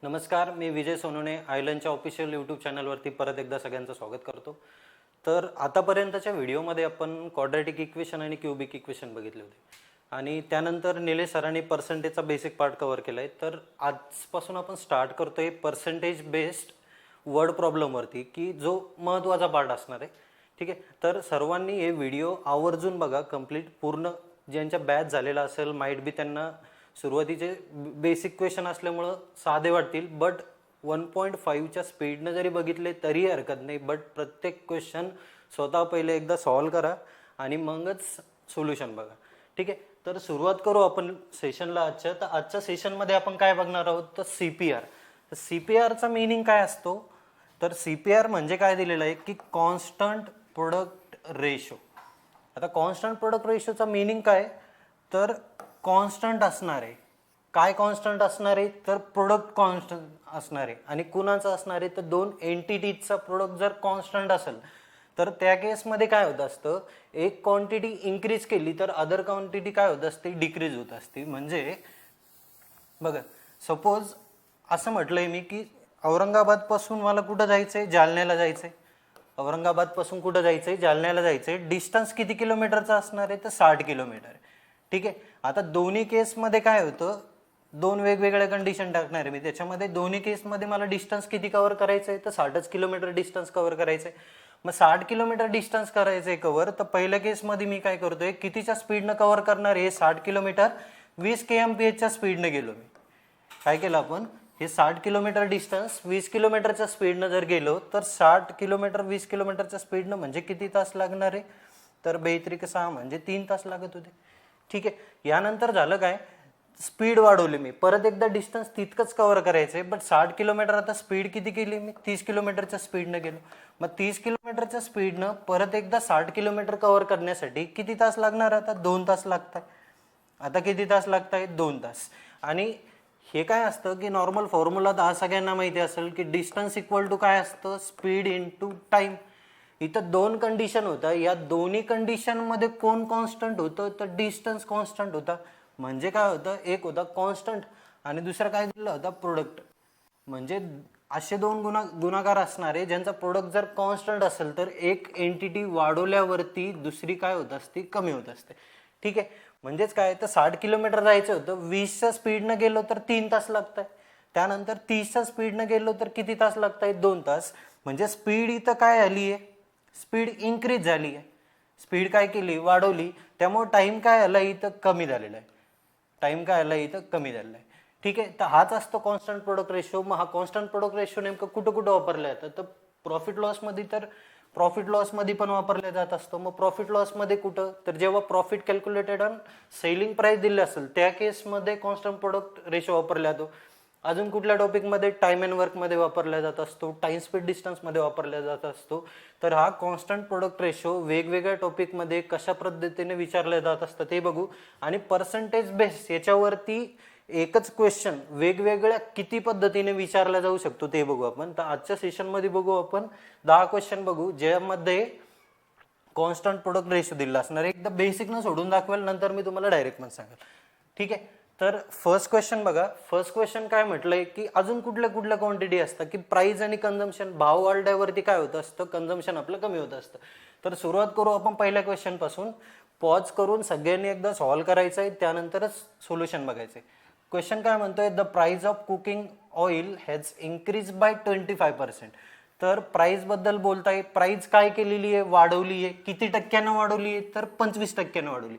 नमस्कार, मी विजय Sonawane आयलंडच्या official YouTube चॅनलवरती परत एकदा सगळ्यांचं स्वागत करतो. तर आतापर्यंतच्या व्हिडिओमध्ये आपण क्वाड्रॅटिक इक्वेशन आणि क्यूबिक इक्वेशन बघितले होते आणि त्यानंतर निलेश सरांनी पर्सेंटेजचा बेसिक पार्ट कव्हर केला आहे. तर आजपासून आपण स्टार्ट करतो आहे पर्सेंटेज बेस्ड वर्ड प्रॉब्लेमवरती, की जो महत्त्वाचा पार्ट असणार आहे. ठीक आहे, तर सर्वांनी हे व्हिडिओ आवर्जून बघा, कंप्लीट पूर्ण. ज्यांच्या बॅच झालेला असेल माईट बी त्यांना सुरुवातीचे बेसिक क्वेश्चन असल्यामुळं साधे वाटतील, बट 1.5च्या स्पीडनं जरी बघितले तरी हरकत नाही. बट प्रत्येक क्वेश्चन स्वतः पहिले एकदा सॉल्व करा आणि मगच सोल्युशन बघा. ठीक आहे, तर सुरुवात करू आपण सेशनला आजच्या. तर आजच्या सेशनमध्ये आपण काय बघणार आहोत, तर CPR. तर CPRचा मिनिंग काय असतो, तर CPR म्हणजे काय दिलेलं आहे की कॉन्स्टंट प्रोडक्ट रेशो. आता कॉन्स्टंट प्रोडक्ट रेशोचा मिनिंग काय, तर कॉन्स्टंट असणार आहे. काय कॉन्स्टंट असणार आहे, तर प्रोडक्ट कॉन्स्टंट असणार आहे. आणि कुणाचं असणार आहे, तर दोन एंटिटीजचा प्रोडक्ट जर कॉन्स्टंट असेल तर त्या केसमध्ये काय होत असतं, एक क्वांटिटी इन्क्रीज केली तर अदर क्वांटिटी काय होत असते, डिक्रीज होत असते. म्हणजे बघा, सपोज असं म्हटलंय मी की औरंगाबादपासून मला कुठं जायचंय, जालन्याला जायचंय. औरंगाबादपासून कुठं जायचंय, जालन्याला जायचंय. डिस्टन्स किती किलोमीटरचा असणार आहे, तर 60 किलोमीटर. ठीक आहे, आता दोन्ही केसमध्ये काय होतं, दोन वेगवेगळ्या कंडिशन टाकणार आहे मी त्याच्यामध्ये. दोन्ही केसमध्ये मला डिस्टन्स किती कव्हर करायचं आहे, तर 60 किलोमीटर डिस्टन्स कव्हर करायचं आहे. मग 60 किलोमीटर डिस्टन्स करायचं आहे कव्हर, तर पहिल्या केसमध्ये मी काय करतोय, कितीच्या स्पीडनं कव्हर करणार आहे 60 किलोमीटर, 20 kmph स्पीडनं गेलो मी. काय केलं आपण, हे 60 किलोमीटर डिस्टन्स 20 किलोमीटरच्या स्पीडनं जर गेलो तर 60 किलोमीटर 20 किलोमीटरच्या स्पीडनं म्हणजे किती तास लागणार आहे, तर 6 म्हणजे 3 तास लागत होते. ठीक आहे, यानंतर झालं काय, स्पीड वाढवली मी, परत एकदा डिस्टन्स तितकंच कव्हर करायचंय. बट 60 किलोमीटर आता स्पीड किती केली मी, 30 किलोमीटरच्या स्पीडनं गेलो. मग 30 किलोमीटरच्या स्पीडनं परत एकदा 60 किलोमीटर कव्हर करण्यासाठी किती तास लागणार, आता 2 तास लागतात. आता किती तास लागत आहेत, 2 तास. आणि हे काय असतं की नॉर्मल फॉर्म्युला तर सगळ्यांना माहिती असेल की डिस्टन्स इक्वल टू काय असतं, स्पीड इंटू टाइम. इथं दोन कंडिशन होतं, या दोन्ही कंडिशनमध्ये कोण कॉन्स्टंट होतं, तर डिस्टन्स कॉन्स्टंट होता. म्हणजे काय होतं, एक होता कॉन्स्टंट आणि दुसरा काय दिलं होता, प्रोडक्ट. म्हणजे असे दोन गुणाकार असणारे ज्यांचा प्रोडक्ट जर कॉन्स्टंट असेल तर एक एंटिटी वाढवल्यावरती दुसरी काय होत असते, कमी होत असते. ठीक आहे, म्हणजेच काय, तर 60 किलोमीटर जायचं होतं, 20च्या स्पीडनं गेलो तर 3 तास लागत आहे. त्यानंतर 30च्या स्पीडनं गेलो तर किती तास लागत आहेत, 2 तास. म्हणजे स्पीड इथं काय आली आहे, स्पीड इन्क्रीज झाली आहे. स्पीड काय केली, वाढवली, त्यामुळे टाइम काय आला इथं, कमी झालेला आहे. टाइम काय आला इथं, कमी झालेला आहे. ठीक आहे, तर हाच असतो कॉन्स्टंट प्रोडक्ट रेशो. मग हा कॉन्स्टंट प्रोडक्ट रेशो नेमकं कुठं कुठं वापरला जातं, तर प्रॉफिट लॉसमध्ये. तर प्रॉफिट लॉसमध्ये पण वापरला जात असतो. मग प्रॉफिट लॉसमध्ये कुठं, तर जेव्हा profit calculated on selling price दिली असेल त्या केसमध्ये कॉन्स्टंट प्रोडक्ट रेशो वापरला जातो. अजून कुठल्या टॉपिकमध्ये, टाइम अँड वर्कमध्ये वापरला जात असतो, टाइम स्पीड डिस्टन्समध्ये वापरला जात असतो. तर हा कॉन्स्टंट प्रोडक्ट रेशो वेगवेगळ्या टॉपिकमध्ये कशा पद्धतीने विचारले जात असतं ते बघू. आणि पर्सेंटेज बेस याच्यावरती एकच क्वेश्चन वेगवेगळ्या किती पद्धतीने विचारला जाऊ शकतो ते बघू आपण. तर आजच्या सेशनमध्ये बघू आपण 10 क्वेश्चन बघू, ज्यामध्ये कॉन्स्टंट प्रोडक्ट रेशो दिला असणार. एकदा बेसिक न सोडून दाखवेल, नंतर मी तुम्हाला डायरेक्ट पण सांगेल. ठीक आहे, तर फर्स्ट क्वेश्चन बघा. फर्स्ट क्वेश्चन काय म्हटलंय की अजून कुठल्या कुठल्या क्वांटिटी असतात की प्राइस आणि कन्झम्पशन, भाव वाढल्यावरती काय होत असतं, कन्झम्पशन आपलं कमी होत असतं. तर सुरुवात करू आपण पहिल्या क्वेश्चन पासून. पॉज करून सगळ्यांनी एकदा सॉल्व्ह करायचं आहे, त्यानंतरच सोल्युशन बघायचंय. क्वेश्चन काय म्हणतोय, the price of cooking oil has increase by 25%. तर प्राइस बद्दल बोलताय, प्राइस काय केलेली आहे, वाढवली आहे. किती टक्क्यानं वाढवली आहे, तर 25% वाढवली.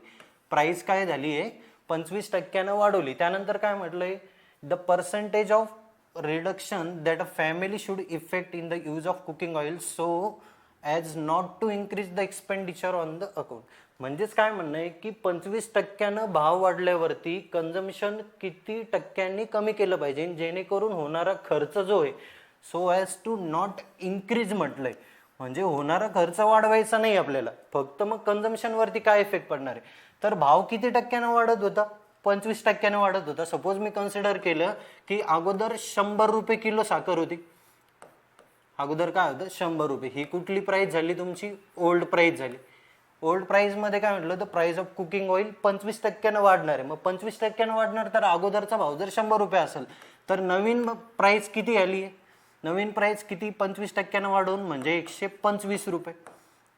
प्राइस काय झाली आहे, 25% वाढवली. त्यानंतर काय म्हटलंय, the percentage of reduction that a family should effect in the use of cooking oil so as not to increase the expenditure on the account. म्हणजेच काय म्हणणं आहे की 25% भाव वाढल्यावरती कन्झम्पशन किती टक्क्यांनी कमी केलं पाहिजे जेणेकरून होणारा खर्च जो आहे so as to not increase म्हटलंय. म्हणजे होणारा खर्च वाढवायचा नाही आपल्याला, फक्त मग कन्झम्पशनवरती काय इफेक्ट पडणार आहे. तर भाव किती टक्क्यानं वाढत होता, 25% वाढत होता. सपोज मी कन्सिडर केलं की अगोदर 100 रुपये किलो साखर होती. अगोदर काय होतं, 100 रुपये. ही कुठली प्राइस झाली, तुमची ओल्ड प्राइस झाली. ओल्ड प्राइस मध्ये काय म्हटलं, तर प्राइस ऑफ कुकिंग ऑइल 25% वाढणार आहे. मग 25% वाढणार, तर अगोदरचा भाव जर 100 रुपये असेल तर नवीन प्राइस किती आली आहे, नवीन प्राइस किती 25% वाढवून म्हणजे 125 रुपये.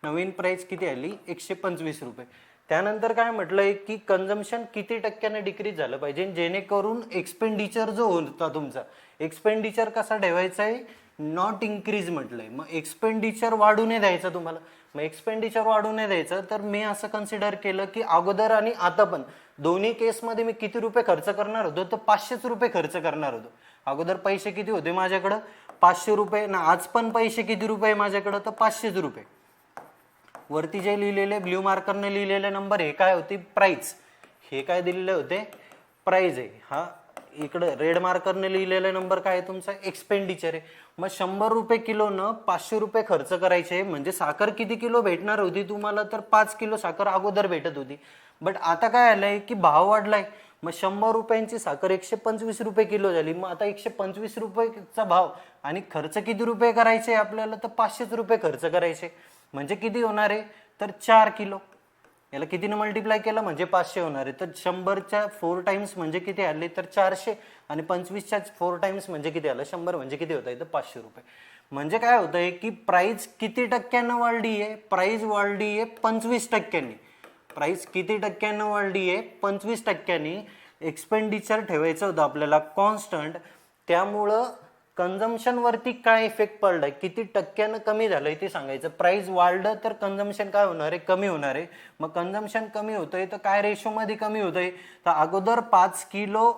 नवीन प्राइस किती आली 125 रुपये. त्यानंतर काय म्हटलंय की कन्झम्पशन किती टक्क्याने डिक्रीज झालं पाहिजे जेणेकरून एक्सपेंडिचर जो होता तुमचा, एक्सपेंडिचर कसा ठेवायचा आहे, नॉट इन्क्रीज म्हटलंय. मग एक्सपेंडिचर वाढू नाही द्यायचं तुम्हाला. मग एक्सपेंडिचर वाढू नाही द्यायचं तर मी असं कन्सिडर केलं की अगोदर आणि आता पण दोन्ही केसमध्ये मी किती रुपये खर्च करणार होतो, तर 500 रुपये खर्च करणार होतो. अगोदर पैसे किती होते माझ्याकडं 500 रुपये ना, आज पण पैसे किती रुपये माझ्याकडं, तर 500 रुपये. वरती जे लिहिलेले ब्ल्यू मार्करने लिहिलेले नंबर हे काय होती, प्राइस. हे काय दिलेले होते, प्राइस आहे. हा इकडे रेड मार्करने लिहिलेले नंबर काय आहे तुमचा, एक्सपेंडिचर आहे. मग 100 रुपये किलोनं 500 रुपये खर्च करायचे म्हणजे साखर किती किलो भेटणार होती तुम्हाला, तर 5 किलो साखर अगोदर भेटत होती. बट आता काय आलंय की भाव वाढलाय. मग 100 रुपयांची साखर 125 रुपये किलो झाली. मग आता 125 रुपयेचा भाव आणि खर्च किती रुपये करायचे आपल्याला, तर 500 रुपये खर्च करायचे. म्हणजे किती होणार आहे, तर 4 किलो. याला कितीने मल्टिप्लाय केलं म्हणजे 500 होणार आहे. तर 100च्या 4 टाइम्स म्हणजे किती आले, तर 400 आणि 25च्या 4 टाइम्स म्हणजे किती आलं, 100 म्हणजे किती होत आहे, तर 500 रुपये. म्हणजे काय होत आहे की प्राइस किती टक्क्यानं वाढली आहे, प्राइस वाढली आहे 25%. प्राइस किती टक्क्यानं वाढली आहे, 25%. एक्सपेंडिचर ठेवायचं होतं आपल्याला कॉन्स्टंट. त्यामुळं कन्झम्पशन वरती काय इफेक्ट पडलाय, किती टक्क्यानं कमी झालंय ते सांगायचं. प्राइस वाढलं तर कन्झम्पशन काय होणार आहे, कमी होणार आहे. मग कन्झम्पशन कमी होतंय तर काय रेशोमध्ये कमी होतंय, तर अगोदर 5 किलो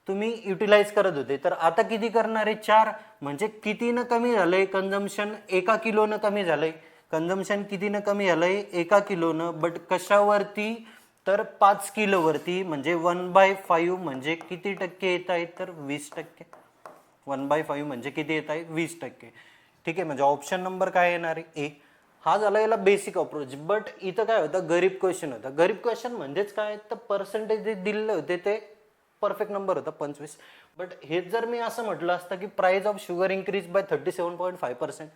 तुम्ही युटिलाइज करत होते तर आता किती करणार आहे, 4. म्हणजे कितीनं कमी झालंय कन्झम्पशन, 1 किलोनं कमी झालंय. कन्झम्पशन कितीनं कमी झालंय, 1 किलोनं. बट कशावरती, तर 5 किलोवरती. म्हणजे 1/5 म्हणजे किती टक्के येत आहे, तर 20%. 1/5 म्हणजे किती येत आहे, 20%. ठीक आहे. म्हणजे ऑप्शन नंबर काय येणार आहे, ए. हा झाला याला बेसिक अप्रोच. बट इथं काय होतं, गरीब क्वेश्चन होता. गरीब क्वेश्चन म्हणजेच काय, तर पर्सेंटेज जे दिलेले होते ते परफेक्ट नंबर होता 25. बट हेच जर मी असं म्हटलं असतं की price of sugar increase by 37.5%,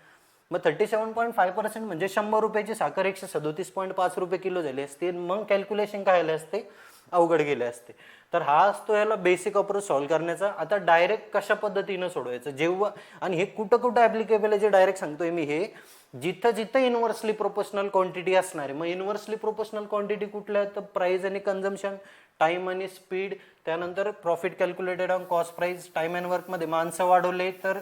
मग 37.5% म्हणजे 100 रुपयाची साखर 137.5 रुपये किलो झाली असते. मग कॅल्क्युलेशन काय आले असते, अवघड गेले असते. तर हा असतो याला बेसिक अप्रोच सॉल्व्ह करण्याचा. आता डायरेक्ट कशा पद्धतीनं सोडवायचं, जेव्हा आणि हे कुठं कुठं ऍप्लिकेबल आहे जे डायरेक्ट सांगतोय मी, हे जिथं जिथं इन्व्हर्सली प्रोपोर्शनल क्वांटिटी असणार आहे. मग इन्व्हर्सली प्रोपोर्शनल क्वांटिटी कुठल्या, तर प्राइस आणि कन्झम्पशन, टाइम आणि स्पीड. त्यानंतर profit calculated on cost price. Time and वर्कमध्ये माणसं वाढवले तर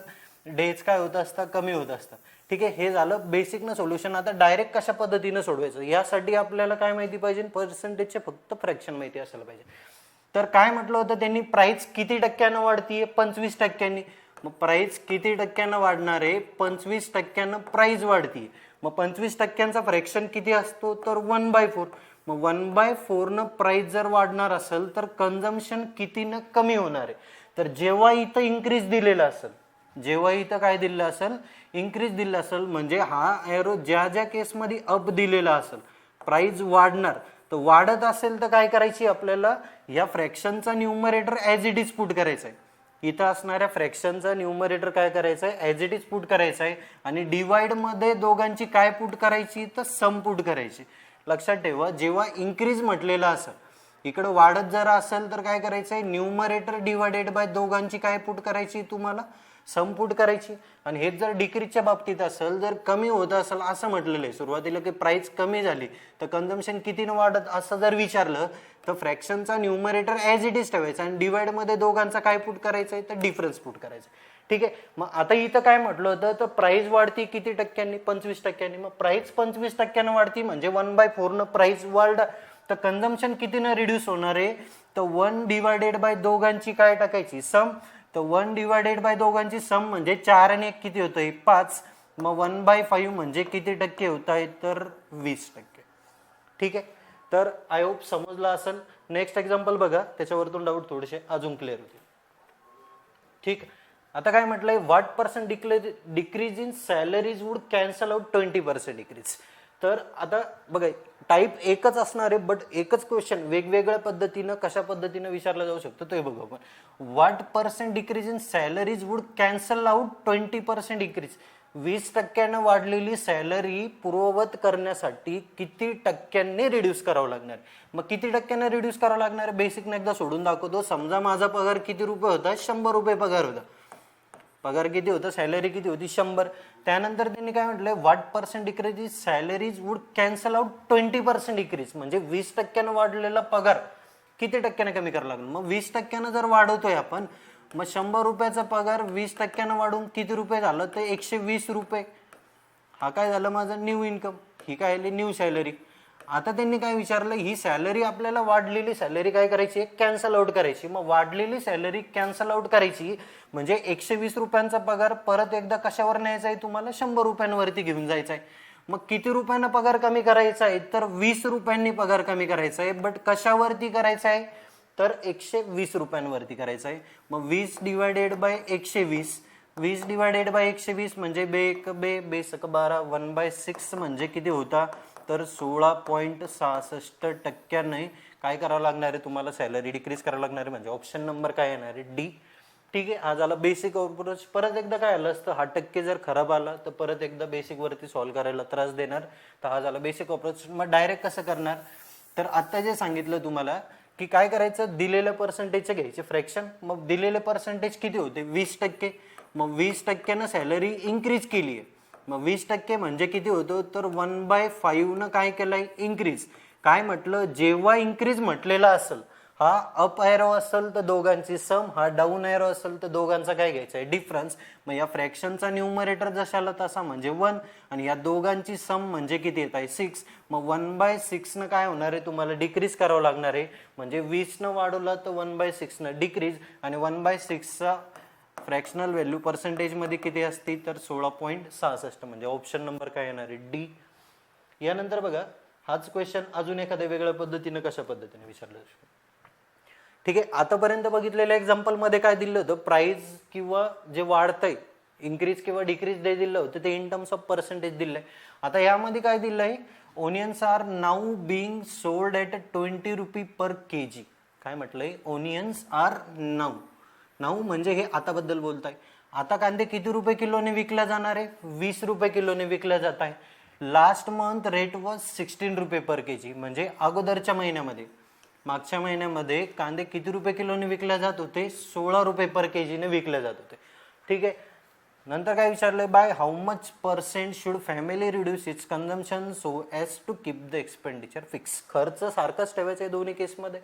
डेज काय होत असतात, कमी होत असतात. ठीक आहे. हे झालं बेसिकनं सोल्युशन. आता डायरेक्ट कशा पद्धतीनं सोडवायचं यासाठी आपल्याला काय माहिती पाहिजे, पर्सेंटेजचे फक्त फ्रॅक्शन माहिती असायला पाहिजे. तर काय म्हटलं होतं त्यांनी, प्राइस किती टक्क्यानं वाढतीये, 25%. मग प्राइस किती टक्क्यानं वाढणार आहे, 25% प्राइस वाढतीये. मग 25%चा फ्रॅक्शन किती असतो, तर 1/4. मग 1/4 न प्राइस जर वाढणार असेल तर कन्झम्पशन कितीनं कमी होणार आहे. तर जेव्हा इथं इन्क्रीज दिलेलं असेल, जेव्हा इथं काय दिलेलं असेल, इन्क्रीज दिलेलं असेल, म्हणजे हा एरो ज्या ज्या केसमध्ये अप दिलेला असेल, प्राइस वाढणार, तर वाढत असेल तर काय करायची आपल्याला, या फ्रॅक्शनचा numerator as it is put करायचा आहे. इथं असणाऱ्या फ्रॅक्शनचा न्यूमरेटर काय करायचं आहे, ॲज इट इज पुट करायचं आहे. आणि डिवाइड मध्ये दोघांची काय पुट करायची, तर सम पुट करायची. लक्षात ठेवा, जेव्हा इन्क्रीज म्हटलेलं असेल, इकडे वाढत जर असेल तर काय करायचंय, न्यूमरेटर डिवायडेड बाय दोघांची काय पुट करायची, तुम्हाला सम पुट करायची. आणि हेच जर डिक्रीजच्या बाबतीत असेल, जर कमी होत असेल असं म्हटलेलं आहे सुरुवातीला की प्राइस कमी झाली तर कन्झम्पशन कितीनं वाढत असं जर विचारलं तर फ्रॅक्शनचा न्यूमरेटर ॲज इट इज ठेवायचा आणि डिवाइड मध्ये दोघांचा काय पुट करायचंय, तर डिफरन्स पुट करायचा. ठीक आहे. मग आता इथं काय म्हटलं होतं, तर प्राइस वाढती किती टक्क्यांनी, 25%. मग प्राइस 25% वाढती म्हणजे 1/4 न प्राइस वाढला तर कन्झम्पशन कितीनं रिड्यूस होणार आहे, तर 1 डिवायडेड बाय दोघांची काय टाकायची, सम. तर 1 डिवायडेड बाय दोघांची सम म्हणजे 4 आणि 1 किती होतंय, 5. मग 1/5 म्हणजे किती टक्के होत आहे, तर 20%. ठीक आहे. तर आय होप समजलं असेल. नेक्स्ट एक्झाम्पल बघा, त्याच्यावरतून डाऊट थोडेसे अजून क्लिअर होतील. ठीक. आता काय म्हटलंय, what percent decrease in salaries would cancel out 20% decrease. तर आता बघा, टाईप एकच असणार आहे बट एकच क्वेश्चन वेगवेगळ्या पद्धतीनं कशा पद्धतीनं विचारला जाऊ शकतो ते बघू आपण. What percent decrease in salaries would cancel out 20% decrease. 20% वाढलेली सॅलरी पूर्ववत करण्यासाठी किती टक्क्यांनी रिड्यूस करावं लागणार? मग किती टक्क्यांनी रिड्यूस करावं लागणार? बेसिकने एकदा सोडून दाखवतो. समजा माझा पगार किती रुपये होता? 100 रुपये पगार होता. पगार किती होता? सॅलरी किती होती? 100. त्यानंतर त्यांनी काय म्हटलंय? What percent decrease salaries would cancel out 20% decrease. म्हणजे 20% वाढलेला पगार किती टक्क्याने कमी करावा लागेल? मग 20% जर वाढवतोय आपण, मग 100 रुपयाचा पगार 20% वाढून किती रुपये झालं? तर 120 रुपये. हा काय झालं? माझा न्यू इन्कम. ही काय आली? New salary. आता त्यांनी काय विचारलं? ही सॅलरी आपल्याला वाढलेली सॅलरी काय करायची? कॅन्सल आउट करायची. मग वाढलेली सॅलरी कॅन्सल आउट करायची म्हणजे 120 रुपयांचा पगार परत एकदा कशावर न्यायचा आहे? तुम्हाला 100 रुपयांवरती घेऊन जायचा आहे. मग किती रुपयांना पगार कमी करायचा आहे? तर 20 रुपयांनी पगार कमी करायचा आहे. बट कशावरती करायचा आहे? तर 120 रुपयांवरती करायचं आहे. मग 20 डिवायडेड बाय 120, 20 डिवायडेड बाय 120 म्हणजे बेसक 12, 1/6 म्हणजे किती होता? तर 16.66% काय करावं लागणार आहे? तुम्हाला सॅलरी डिक्रीज करावं लागणार आहे. म्हणजे ऑप्शन नंबर काय येणार आहे? डी. ठीक आहे, हा झाला बेसिक अप्रोच. परत एकदा काय आलं असतं? हा टक्के जर खराब आला तर परत एकदा बेसिक वरती सॉल्व्ह करायला त्रास देणार. तर हा झाला बेसिक अप्रोच. मग डायरेक्ट कसं करणार? तर आता जे सांगितलं तुम्हाला की काय करायचं? दिलेलं पर्सेंटेजचे घ्यायचे फ्रॅक्शन. मग दिलेले पर्सेंटेज किती होते? 20%. मग 20%नं सॅलरी इन्क्रीज केली आहे. मग 20% म्हणजे किती होतं? तर 1/5 न काय केलंय? इन्क्रीज. काय म्हटलं? जेव्हा इन्क्रीज म्हटलेला असेल, हा अप एरो असेल तर दोघांची सम, हा डाऊन एरो असेल तर दोघांचा काय घ्यायचा आहे? डिफरन्स. मग या फ्रॅक्शनचा न्यूमरेटर जशाला तसा म्हणजे 1 आणि या दोघांची सम म्हणजे किती येत आहे? 6. मग 1/6 न काय होणार आहे? तुम्हाला डिक्रीज करावं लागणार आहे. म्हणजे 20 न वाढवला तर 1/6 न डिक्रीज आणि 1/6चा फ्रॅक्शनल व्हॅल्यू पर्सेंटेज मध्ये किती असते? तर 16.66. म्हणजे ऑप्शन नंबर काय येणार आहे? डी. यानंतर बघा, हाच क्वेश्चन अजून एखाद्या वेगळ्या पद्धतीने कशा पद्धतीने विचारलं? ठीक आहे, आतापर्यंत बघितलेल्या एक्झाम्पल मध्ये काय दिलं होतं? प्राइस किंवा जे वाढतंय, इन्क्रीज किंवा डिक्रीज जे दिलं होतं ते इन टर्म्स ऑफ पर्सेंटेज दिलंय. आता यामध्ये काय दिलंय? Onions are now being sold at 20 rupee per kg. काय म्हटलंय? Onions are now. नाऊ म्हणजे हे आताबद्दल बोलताय. आता कांदे किती रुपये किलोने विकल्या जाणार आहे? 20 रुपये किलोने विकल्या जात आहे. लास्ट मंथ रेट वॉज 16 रुपये पर kg. म्हणजे अगोदरच्या महिन्यामध्ये, मागच्या महिन्यामध्ये कांदे किती रुपये किलोने विकल्या जात होते? 16 रुपये पर kg ने विकले जात होते. ठीक आहे. नंतर काय विचारलंय? By how much percent should family reduce its consumption so as to keep the expenditure fix. खर्च सारखाच ठेवायचा आहे दोन्ही केसमध्ये.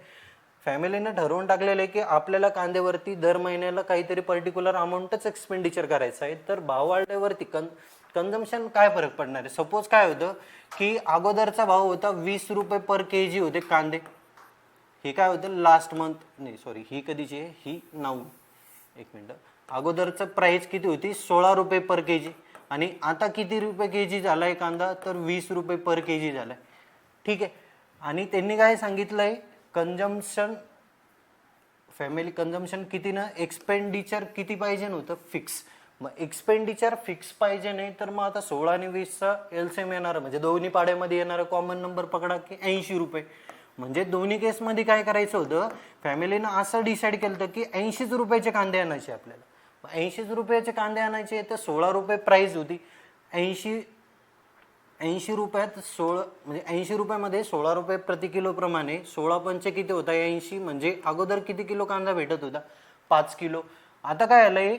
फॅमिलीने ठरवून टाकलेलं आहे की आपल्याला कांद्यावरती दर महिन्याला काहीतरी पर्टिक्युलर अमाऊंटच एक्सपेंडिचर करायचं आहे. तर भाव वाढल्यावरती कन्झम्पशन काय फरक पडणार आहे? सपोज काय होतं की अगोदरचा भाव होता 20 रुपये पर kg होते कांदे. हे काय होतं? लास्ट मंथ, नाही सॉरी, ही कधीची आहे? ही नाऊ. एक मिनिट. अगोदरचं प्राइस किती होती? 16 रुपये पर kg. आणि आता किती रुपये kg झालाय कांदा? तर 20 रुपये पर kg झालाय. ठीक आहे. आणि त्यांनी काय सांगितलंय? कन्झम्पशन, फॅमिली कन्झम्पशन किती ना, एक्सपेंडिचर किती पाहिजे नव्हतं? फिक्स. मग एक्सपेंडिचर फिक्स पाहिजे नाही तर मग आता 16 आणि 20चा एलसीएम येणार, म्हणजे दोन्ही पाड्यामध्ये येणारा कॉमन नंबर पकडा की 80 रुपये. म्हणजे दोन्ही केसमध्ये काय करायचं होतं? फॅमिलीनं असं डिसाईड केलं होतं की 80 रुपयाचे कांदे आणायचे आपल्याला. 80 रुपयाचे कांदे आणायचे तर 16 रुपये प्राइस होती. 80 रुपयात 16 म्हणजे 80 रुपयामध्ये 16 रुपये प्रति किलो प्रमाणे 16 पंचे किती होता? 80. म्हणजे अगोदर किती किलो कांदा भेटत होता? 5 किलो. आता काय आलंय?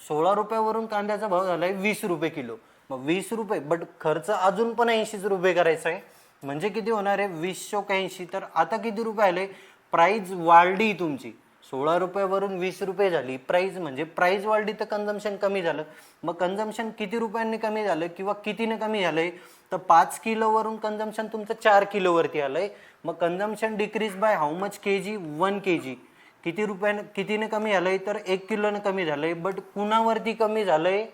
16 रुपयावरून कांद्याचा भाव झालाय 20 रुपये किलो. मग 20 रुपये, बट खर्च अजून पण 80 रुपये करायचा आहे. म्हणजे किती होणार आहे? 20 × 80. तर आता किती रुपये आले? प्राइस वाढली तुमची. 16 रुपयावरून 20 रुपये झाली प्राइस, म्हणजे प्राइस वाढली तर कन्झम्पशन कमी झालं. मग कन्झम्पशन किती रुपयांनी कमी झालं किंवा कितीने कमी झालंय? तर 5 किलोवरून कन्झम्पशन तुमचं 4 किलोवरती आलंय. मग consumption decrease by how much kg? 1 kg. किती रुपयाने, कितीने कमी झालंय? तर 1 किलोने कमी झालंय. बट कुणावरती कमी झालंय?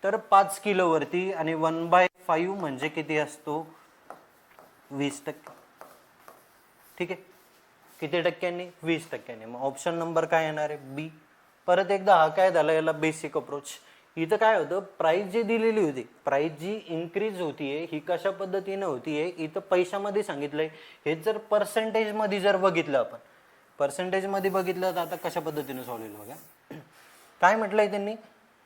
तर 5 किलोवरती. आणि 1/5 म्हणजे किती असतो? 20%. ठीक आहे. किती टक्क्यांनी? 20%. मग ऑप्शन नंबर काय येणार आहे? बी. परत एकदा हा काय झाला? याला बेसिक अप्रोच. इथं काय होतं? प्राइस जी दिलेली होती, प्राइस जी इन्क्रीज होतीये ही कशा पद्धतीने होतीये? इथं पैशामध्ये सांगितलंय. हे जर पर्सेंटेज मध्ये जर बघितलं आपण, पर्सेंटेज मध्ये बघितलं तर आता कशा पद्धतीने सॉल्व्ह होईल बघा. काय म्हटलंय त्यांनी?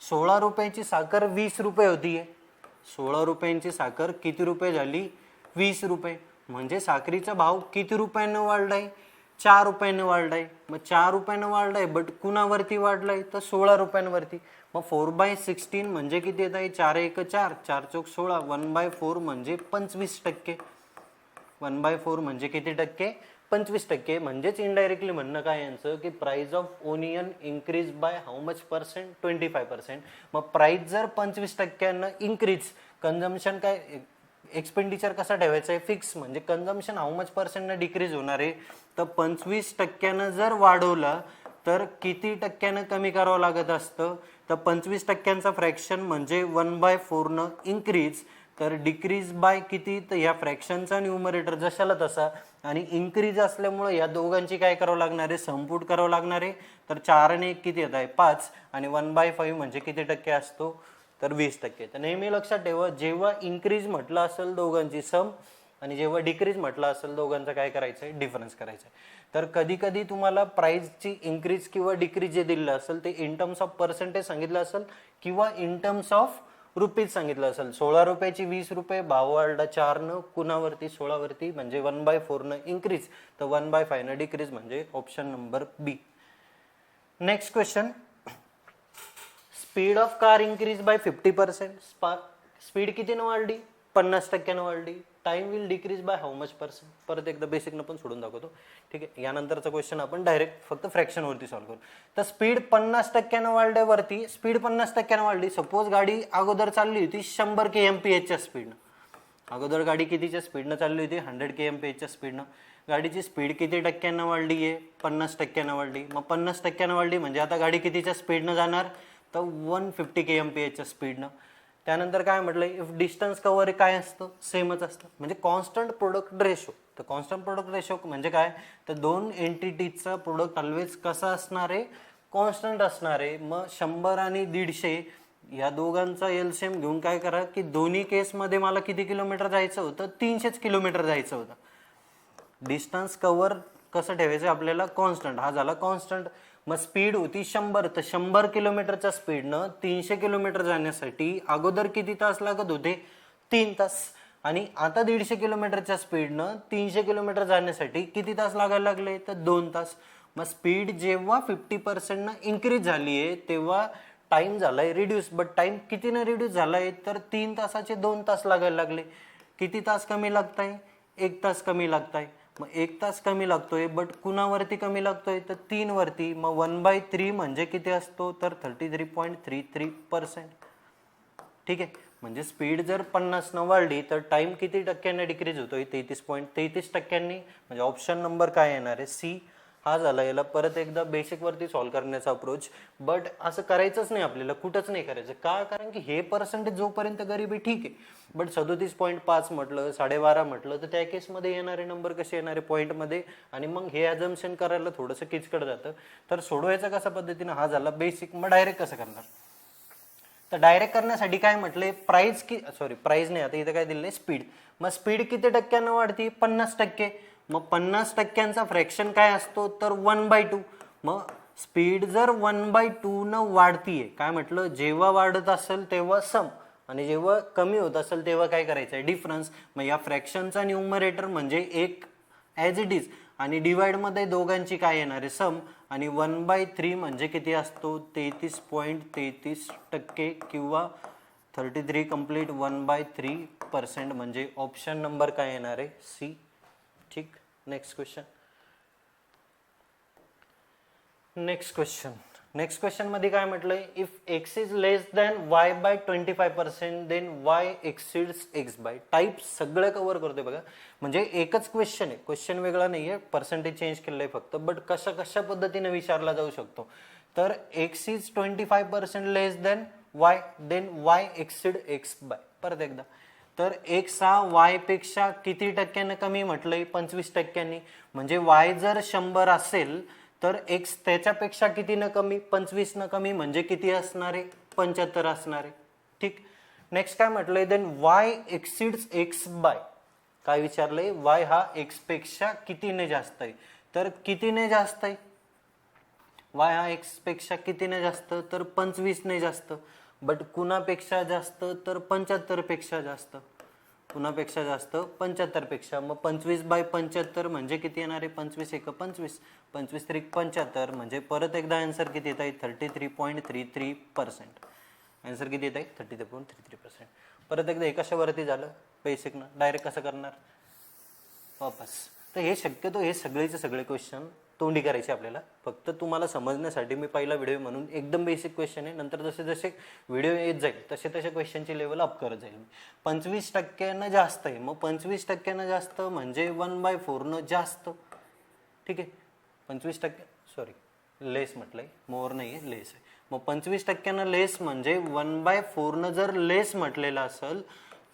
16 रुपयाची साखर 20 रुपये होतीये. 16 रुपयांची साखर किती रुपये झाली? 20 रुपये. म्हणजे साखरीचा भाव किती रुपयानं वाढलाय? 4 रुपयानं वाढलाय. मग 4 रुपयानं वाढलाय, बट कुणावरती वाढलाय? तर 16 रुपयांवरती. मग 4/16 म्हणजे किती येत आहे? 4 1 4, 4 चौक 16, 1/4 म्हणजे 25%. 1/4 म्हणजे किती टक्के? 25%. म्हणजेच इनडायरेक्टली म्हणणं काय यांचं की price of onion increase by how much percent? 25%. मग प्राइस जर 25% इन्क्रीज, कन्झम्पशन काय, एक्सपेंडिचर कसा ठेवायचा आहे? फिक्स. म्हणजे कन्झम्पशन हाऊ मच पर्सेंटनं डिक्रीज होणार आहे? तर 25% जर वाढवलं तर किती टक्क्यानं कमी करावं लागत असतं? तर 25%चा फ्रॅक्शन म्हणजे 1/4 इन्क्रीज, तर डिक्रीज बाय किती? तर या फ्रॅक्शनचा न्यूमरेटर जशाला तसा, आणि इन्क्रीज असल्यामुळे या दोघांची काय करावं लागणार आहे? समपूट करावं लागणार आहे. तर 4 आणि 1 किती येत आहे? 5, आणि 1/5 म्हणजे किती टक्के असतो? तर 20%. तर नेहमी लक्षात ठेवा, जेव्हा इन्क्रीज म्हटलं असेल दोघांची सम, आणि जेव्हा डिक्रीज म्हटलं असेल दोघांचं काय करायचं आहे? डिफरन्स करायचं आहे. तर कधी कधी तुम्हाला प्राइसची इन्क्रीज किंवा डिक्रीज जे दिलं असेल ते इन टर्म्स ऑफ पर्सेंटेज सांगितलं असेल किंवा इन टर्म्स ऑफ रुपीज सांगितलं असेल. 16 रुपयाची 20 रुपये, भाव वाढला 4 कुणावरती? 16 वरती. म्हणजे 1/4 इन्क्रीज, तर 1/5 डिक्रीज, म्हणजे option number B. Next question. Speed of car increase by 50%. Speed कितीनं वाढली? 50% वाढली. Time will decrease by how much percent? परत एकदा बेसिकनं पण सोडून दाखवतो. ठीक आहे, यानंतरचा क्वेश्चन आपण डायरेक्ट फक्त फ्रॅक्शनवरती सॉल्व्ह करू. तर स्पीड 50% वाढल्यावरती, स्पीड 50% वाढली. सपोज गाडी अगोदर चालली होती 100 kmph स्पीडनं. अगोदर गाडी कितीच्या स्पीडनं चालली होती? 100 kmph स्पीडनं. गाडीची स्पीड किती टक्क्यानं वाढली आहे? 50% वाढली. मग 50% वाढली म्हणजे आता गाडी कितीच्या स्पीडनं जाणार? तर 150 kmph स्पीडनं. त्यानंतर काय म्हटलं? इफ डिस्टन्स कव्हर काय असतं? सेमच असतं. म्हणजे कॉन्स्टंट प्रोडक्ट रेशो. तर कॉन्स्टंट प्रोडक्ट रेशो म्हणजे काय? तर दोन एंटिटीजचा प्रोडक्ट ऑलवेज कसा असणार आहे? कॉन्स्टंट असणार आहे. मग 100 आणि 150 या दोघांचा एलसीएम घेऊन काय करा की दोन्ही केसमध्ये मला किती किलोमीटर जायचं होतं? 300 किलोमीटर जायचं होतं. डिस्टन्स कव्हर कसं ठेवायचं आपल्याला? कॉन्स्टंट. हा झाला कॉन्स्टंट. मग स्पीड होती 100, तर 100 किलोमीटरच्या स्पीडनं 300 किलोमीटर जाण्यासाठी अगोदर किती तास लागत होते? 3 तास. आणि आता 150 किलोमीटरच्या स्पीडनं 300 किलोमीटर जाण्यासाठी किती तास लागायला लागले? तर 2 तास. मग स्पीड जेव्हा 50% इन्क्रीज झाली आहे तेव्हा टाइम झालाय रिड्यूस, बट टाइम कितीनं रिड्यूस झालाय? तर 3 तासाचे 2 तास लागायला लागले. किती तास कमी लागताय? 1 तास कमी लागताय. मग 1 तास कमी लागतोय, बट कुणावरती कमी लागतोय? तर 3 वरती. मग 1/3 म्हणजे किती असतो? तर 33.33%. ठीक आहे, म्हणजे स्पीड जर 50 वाढली तर टाइम किती टक्क्यांनी डिक्रीज होतोय? 33.33%. म्हणजे ऑप्शन नंबर काय येणार आहे? सी हा झाला. याला परत एकदा बेसिक वरती सॉल्व्ह करण्याचा अप्रोच. बट असं करायचंच नाही आपल्याला, कुठंच नाही करायचं. का? कारण की हे पर्सेंटेज जोपर्यंत गरीब आहे ठीक आहे, बट 37.5 म्हटलं, 12.5 म्हटलं तर त्या केसमध्ये येणारे नंबर कसे येणारे? पॉईंटमध्ये. आणि मग हे अजम्पशन करायला थोडंसं किचकट जातं. तर सोडवायचं कशा पद्धतीनं? हा झाला बेसिक. मग डायरेक्ट कसं करणार? तर डायरेक्ट करण्यासाठी काय म्हटलंय? प्राइस प्राइस नाही, आता इथं काय दिलंय? स्पीड. मग स्पीड किती टक्क्यानं वाढती? 50%. मग 50%चा फ्रॅक्शन काय असतो? तर 1/2. मग स्पीड जर 1/2 न वाढतीये, काय म्हटलं? जेव्हा वाढत असेल तेव्हा सम, आणि जेव्हा कमी होत असेल तेव्हा काय करायचं आहे? डिफरन्स. मग या फ्रॅक्शनचा न्यूमरेटर म्हणजे 1 ॲज इट इज, आणि डिवाइड मध्ये दोघांची काय येणार आहे? सम. आणि 1/3 म्हणजे किती असतो? 33.33% किंवा 33 कंप्लीट 1/3%. म्हणजे ऑप्शन नंबर काय येणार आहे? सी. ठीक. Next question. नेक्स्ट क्वेश्चन मध्ये काय म्हटलंय? If X is less than Y by 25% then Y exceeds X by. Type सगळं कव्हर करतोय बघा. म्हणजे एकच क्वेश्चन आहे, क्वेश्चन वेगळा नाहीये, पर्सेंटेज चेंज केलंय फक्त. बट कशा पद्धतीने विचारला जाऊ शकतो? तर X is 25% less than Y, then Y exceed X by. परत एकदा. तर एक्स हा वाय पेक्षा किती टक्क्यानं कमी म्हटलंय? 25%. म्हणजे वाय जर 100 असेल तर एक्स त्याच्यापेक्षा किती न कमी? 25 न कमी. म्हणजे किती असणार आहे? 75 असणार आहे. ठीक. नेक्स्ट काय म्हटलंय? Then Y exceeds X by. काय विचारलंय? वाय हा एक्स पेक्षा कितीने जास्त आहे. तर कितीने जास्त आहे? वाय हा एक्स पेक्षा कितीने जास्त, तर 25ने जास्त. बट कुणापेक्षा जास्त, तर 75 पेक्षा जास्त. कुणापेक्षा जास्त, 75 पेक्षा. मग 25/75 म्हणजे किती येणार आहे, 25 एक 25, 25 त्रिक 75, म्हणजे परत एकदा आन्सर किती येत आहे, 33.33%. आन्सर किती येत आहे, 33.33%. परत एकदा हे कशावरती झालं, बेसिकनं. डायरेक्ट कसं करणार, वापस. तर हे शक्यतो हे सगळेचे सगळे क्वेश्चन तोंडी करायचे आपल्याला. फक्त तुम्हाला समजण्यासाठी मी पहिला व्हिडिओ म्हणून एकदम बेसिक क्वेश्चन आहे. नंतर जसे जसे व्हिडिओ येत जाईल तसे तसे क्वेश्चनची लेवल अप करत जाईल. 25% जास्त आहे, मग 25% जास्त म्हणजे 1/4 जास्त. ठीक आहे, 25%, सॉरी लेस म्हटलंय, मोर नाही आहे, लेस आहे. मग 25% लेस म्हणजे 1/4 जर लेस म्हटलेलं असेल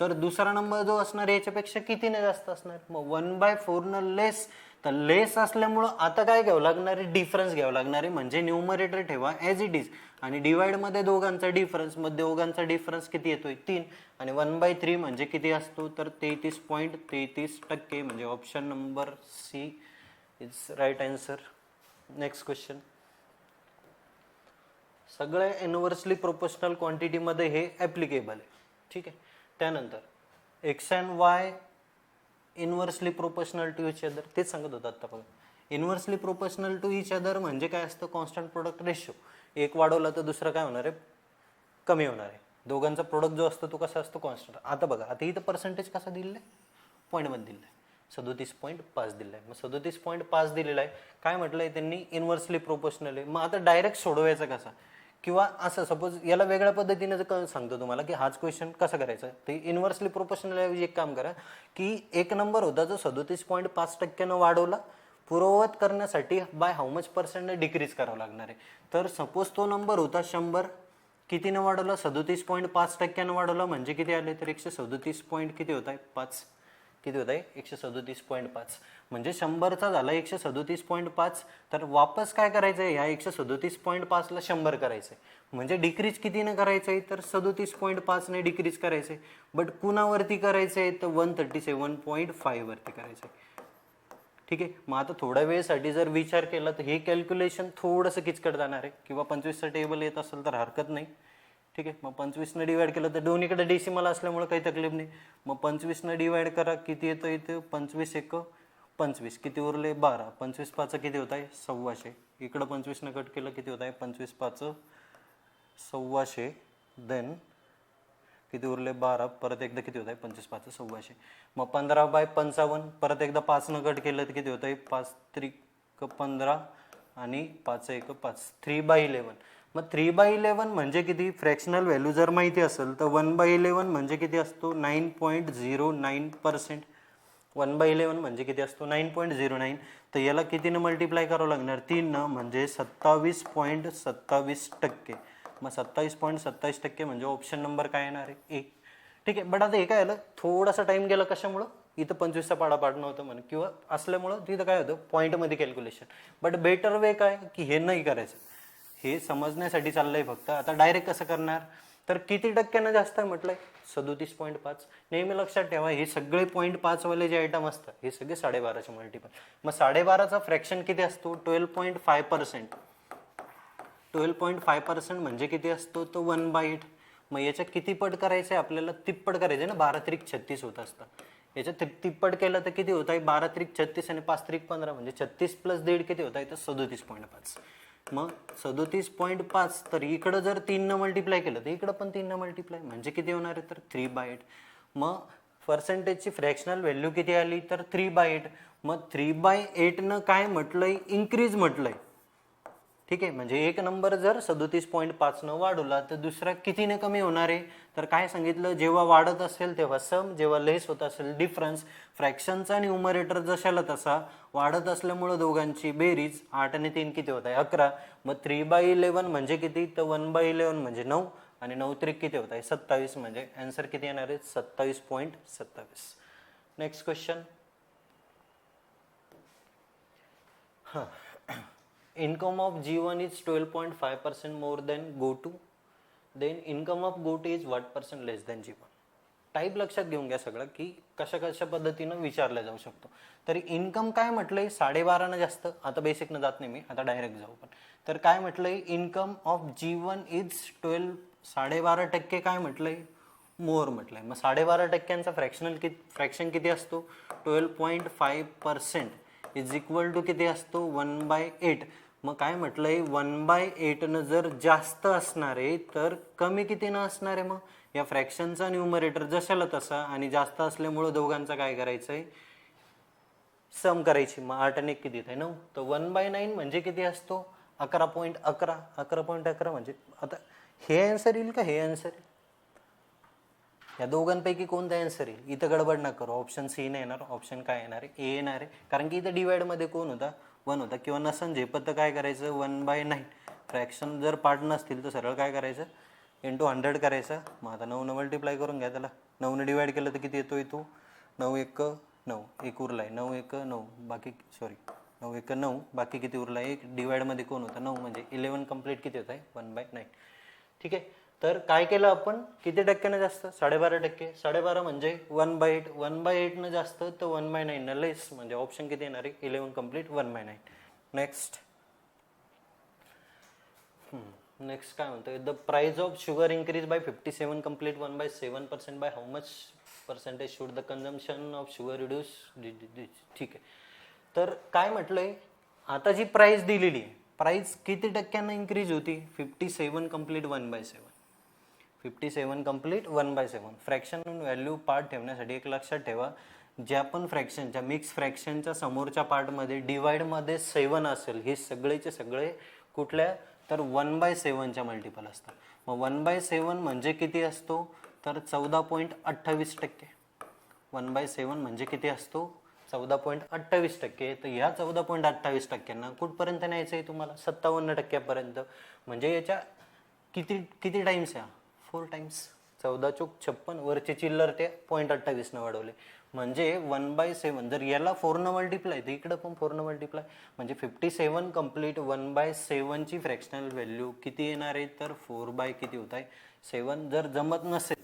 तर दुसरा नंबर जो असणार याच्यापेक्षा कितीने जास्त असणार. मग 1/4 लेस, तर लेस असल्यामुळं आता काय घ्यावं लागणार आहे, डिफरन्स घ्यावं लागणार आहे. म्हणजे न्यूमरेटर ठेवा ॲज इट इज आणि डिवाइड मध्ये दोघांचा डिफरन्स. मग दोघांचा डिफरन्स किती येतोय, 3. आणि 1/3 म्हणजे किती असतो, तर 33.33%. म्हणजे option number C is right answer. Next question. सगळ्या इनव्हर्सली प्रोपोर्शनल क्वांटिटीमध्ये हे ॲप्लिकेबल आहे. ठीक आहे. त्यानंतर X and Y inversely proportional to each other, तेच सांगत होतं आता बघा. Inversely proportional to each other म्हणजे काय असतं, कॉन्स्टंट प्रोडक्ट रेशिओ. एक वाढवला तर दुसरं काय होणार आहे, कमी होणार आहे. दोघांचा प्रोडक्ट जो असतो तो कसा असतो, कॉन्स्टंट. आता बघा, आता इथं पर्सेंटेज कसा दिलेला आहे, पॉईंटमध्ये दिलेला आहे. 37.5 दिलेला आहे. मग 37.5 दिलेला आहे. काय म्हटलंय त्यांनी, इनव्हर्सली प्रोपोर्शनल आहे. मग आता डायरेक्ट सोडवायचा कसा, किंवा असं सपोज याला वेगळ्या पद्धतीने जर सांगतो तुम्हाला की हाच क्वेश्चन कसा करायचा, ते इनव्हर्सली प्रोपोर्शनल ऐवजी एक काम करा की एक नंबर होता जो 37.5% वाढवला, पूर्ववत करण्यासाठी बाय हाऊ मच पर्सेंटने डिक्रीज करावं लागणार आहे. तर सपोज तो नंबर होता 100, कितीनं वाढवला, 37.5% वाढवला, म्हणजे किती आले, तर 137 पॉईंट किती होत आहे, 5. किती होत आहे, 137.5. म्हणजे 100चा झाला 137.5. तर वापस काय करायचं आहे, ह्या 137.5ला 100 करायचं आहे. म्हणजे डिक्रीज कितीने करायचं आहे, तर 37.5ने डिक्रीज करायचं आहे. बट कुणावरती करायचं आहे, तर 137.5 वरती करायचं आहे. ठीक आहे. मग आता थोड्या वेळेसाठी जर विचार केला तर हे कॅल्क्युलेशन थोडंसं किचकट जाणार आहे. किंवा 25चं टेबल येत असेल तर हरकत नाही. ठीक आहे. मग 25ने डिवाइड केलं तर दोन्हीकडे डेसिमल असल्यामुळे काही तकलीफ नाही. मग 25ने डिवाइड करा, किती येतं इथं, 25 एक 25, किती उरले 12. 25 5 किती होत आहे, 1,200. इकडं 25ने कट केलं, किती होत आहे, 25 5 1,200. देन किती उरले 12, परत एकदा किती होत आहे, 25 5 1,200. मग 15/55, परत एकदा 5 कट केलं तर किती होत आहे, 5 त्रिक 15 आणि 5 एक 5, 3/11. मग 3/11 म्हणजे किती, फ्रॅक्शनल व्हॅल्यू जर माहिती असेल तर 1/11 म्हणजे किती असतो, 9.09%. 1/11 म्हणजे किती असतो, 9.09. तर याला कितीनं मल्टिप्लाय करावं लागणार, 3नं, म्हणजे 27.27%. मग 27.27% म्हणजे ऑप्शन नंबर काय येणार आहे, ए. ठीक आहे. बट आता हे काय आलं, थोडासा टाइम गेला, कशामुळं, इथं 25चा पाडा पाडणं होतं म्हणून किंवा असल्यामुळं तिथं काय होतं, पॉईंटमध्ये कॅल्क्युलेशन. बट बेटर वे काय की हे नाही करायचं, हे समजण्यासाठी चाललंय फक्त. आता डायरेक्ट कसं करणार, तर किती टक्क्यानं जास्त आहे म्हटलंय, 37.5. नेहमी लक्षात ठेवा, हे सगळे 0.5 वाले जे आयटम असतात हे सगळे 12.5चे मल्टिपल. मग 12.5चा फ्रॅक्शन किती असतो, 12.5%. 12.5% म्हणजे किती असतो, तो 1/8. मग याच्या किती पट करायचं आहे आपल्याला, तिप्पट करायचं ना, 12 त्रिक 36 होत असतं. याच्या तिप्पट केलं तर किती होत आहे, 12 त्रिक 36 आणि 5 त्रिक 15, म्हणजे 36 + 1.5 किती होत आहे, तर 37.5. मग 37.5, तर इकडं जर 3नं मल्टिप्लाय केलं तर इकडं पण 3नं मल्टिप्लाय, म्हणजे किती होणार आहे, तर 3/8. मग पर्सेंटेजची फ्रॅक्शनल व्हॅल्यू किती आली, तर 3/8. मग 3/8नं काय म्हटलंय, इन्क्रीज म्हटलंय. ठीक आहे. म्हणजे एक नंबर जर 37.5नं वाढवला तर दुसरा कितीने कमी होणार आहे, तर काय सांगितलं, जेव्हा वाढत असेल तेव्हा सम, जेव्हा लेस होत असेल डिफरन्स. फ्रॅक्शनचा न्यूमरेटर जशाला तसा, वाढत असल्यामुळं दोघांची बेरीज, 8 आणि 3 किती होत आहे, 11. मग 3/11 म्हणजे किती, तर 1/11 म्हणजे 9 आणि 9 त्रिक किती होत आहे, 27. म्हणजे आन्सर किती येणार आहे, 27.27. Next question. हां, income of G1 is 12.5% more than GoTo, then income of GoTo is what percent less than G1. Type लक्षात घेऊन घ्या सगळं, की कशा कशा पद्धतीनं विचारलं जाऊ शकतो. तरी इन्कम काय म्हटलंय, 12.5 जास्त. आता बेसिकनं जात नाही मी, आता डायरेक्ट जाऊ पण. तर काय म्हटलंय, इन्कम ऑफ G1 इज 12, 12.5% काय म्हटलंय, मोर म्हटलंय. मग 12.5%चा फ्रॅक्शन किती असतो, 12.5% इज इक्वल टू किती असतो, 1/8. मग काय म्हटलंय, 1/8 जर जास्त असणार आहे तर कमी किती न असणार आहे. मग या फ्रॅक्शनचा न्यूमरेटर जशाला तसा, आणि जास्त असल्यामुळं दोघांचा काय करायचंय, सम करायची. मग 8 आणि 1 किती आहे, 9. तर 1/9 म्हणजे किती असतो, 11.11. 11.11 म्हणजे आता हे आन्सर येईल का हे आन्सर येईल, या दोघांपैकी कोणता आन्सर येईल. इथं गडबड ना करू, ऑप्शन सी नाही येणार, ऑप्शन काय येणार आहे, ए येणार आहे. कारण की इथं डिवाइडमध्ये कोण होता, 1 होता. किंवा नसन झेपत तर काय करायचं, 1/9. फ्रॅक्शन जर पार्ट नसतील तर सरळ काय करायचं, इंटू 100 करायचं. मग आता 9 मल्टिप्लाय करून घ्या त्याला. 9ने डिवाइड केलं तर किती येतो, तो 9 1 9, 1 उरलाय, 9 1 9, बाकी 9 1 9, बाकी किती उरला, 1. डिवाइडमध्ये कोण होता, 9, म्हणजे 11 कंप्लीट किती होत आहे, 1/9. ठीक आहे. तर काय केलं आपण, किती टक्क्यानं जास्त, 12.5%. 12.5 म्हणजे 1/8. 1/8 न जास्त तर 1/9 न लेस, म्हणजे ऑप्शन किती येणार आहे, 11 कंप्लीट 1/9. नेक्स्ट काय म्हणतोय, the price of sugar increase by 57 complete 1/7% by how much percentage should the consumption of sugar reduce. ठीक आहे. तर काय म्हटलंय, आता जी प्राइस दिलेली आहे, प्राइस किती टक्क्यानं इन्क्रीज होती, 57 complete 1/7. 57 complete 1/7. Fraction value part ठेवण्यासाठी एक लक्षात ठेवा, ज्या पण फ्रॅक्शनच्या, मिक्स फ्रॅक्शनच्या समोरच्या पार्टमध्ये डिवाइडमध्ये 7 असेल, हे सगळेचे सगळे कुठल्या, तर 1/7च्या मल्टिपल असतात. मग 1/7 म्हणजे किती असतो, तर 14.28%. 1/7 म्हणजे किती असतो, 14.28%. तर ह्या 14.28%ना कुठपर्यंत न्यायचं आहे तुम्हाला, 57%पर्यंत. म्हणजे याच्या किती किती टाइम्स आहे, 4 टाइम्स. 14 चोक 56, वरचे चिल्लर ते 0.28 वाढवले. म्हणजे 1/7 जर याला 4 न मल्टिप्लाय तर इकडं पण 4 न मल्टिप्लाय, म्हणजे 57 कंप्लीट 1/7 ची फ्रॅक्शनल व्हॅल्यू किती येणार आहे, तर 4 किती होत आहे, 7. जर जमत नसेल,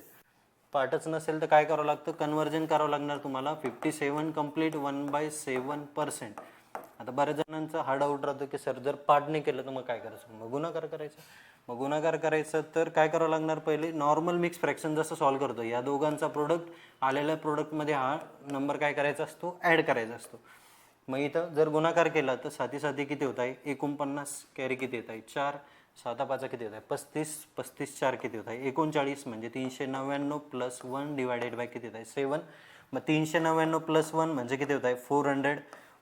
पार्टच नसेल, तर काय करावं लागतं, कन्वर्जन करावं लागणार तुम्हाला. 57 कंप्लीट 1/7%. आता बऱ्याच जणांचा हा डाऊट राहतो की सर जर पार्ट नाही केलं तर मग काय करायचं, मग गुणाकार करायचं. मग गुणाकार करायचं तर काय करावं लागणार, पहिले नॉर्मल मिक्स फ्रॅक्शन जसं सॉल्व्ह करतो, या दोघांचा प्रोडक्ट, आलेल्या प्रोडक्टमध्ये हा नंबर काय करायचा असतो, ॲड करायचा असतो. मग इथं जर गुणाकार केला तर साती किती होत आहे, 49 कॅरी किती येत आहे, 4. 7 5 किती होत आहे, 35. 35 4 किती होत आहे, 39. म्हणजे 399 प्लस 1 डिवायडेड बाय किती होत आहे, 7. मग 399 प्लस 1 म्हणजे किती होत आहे, 400.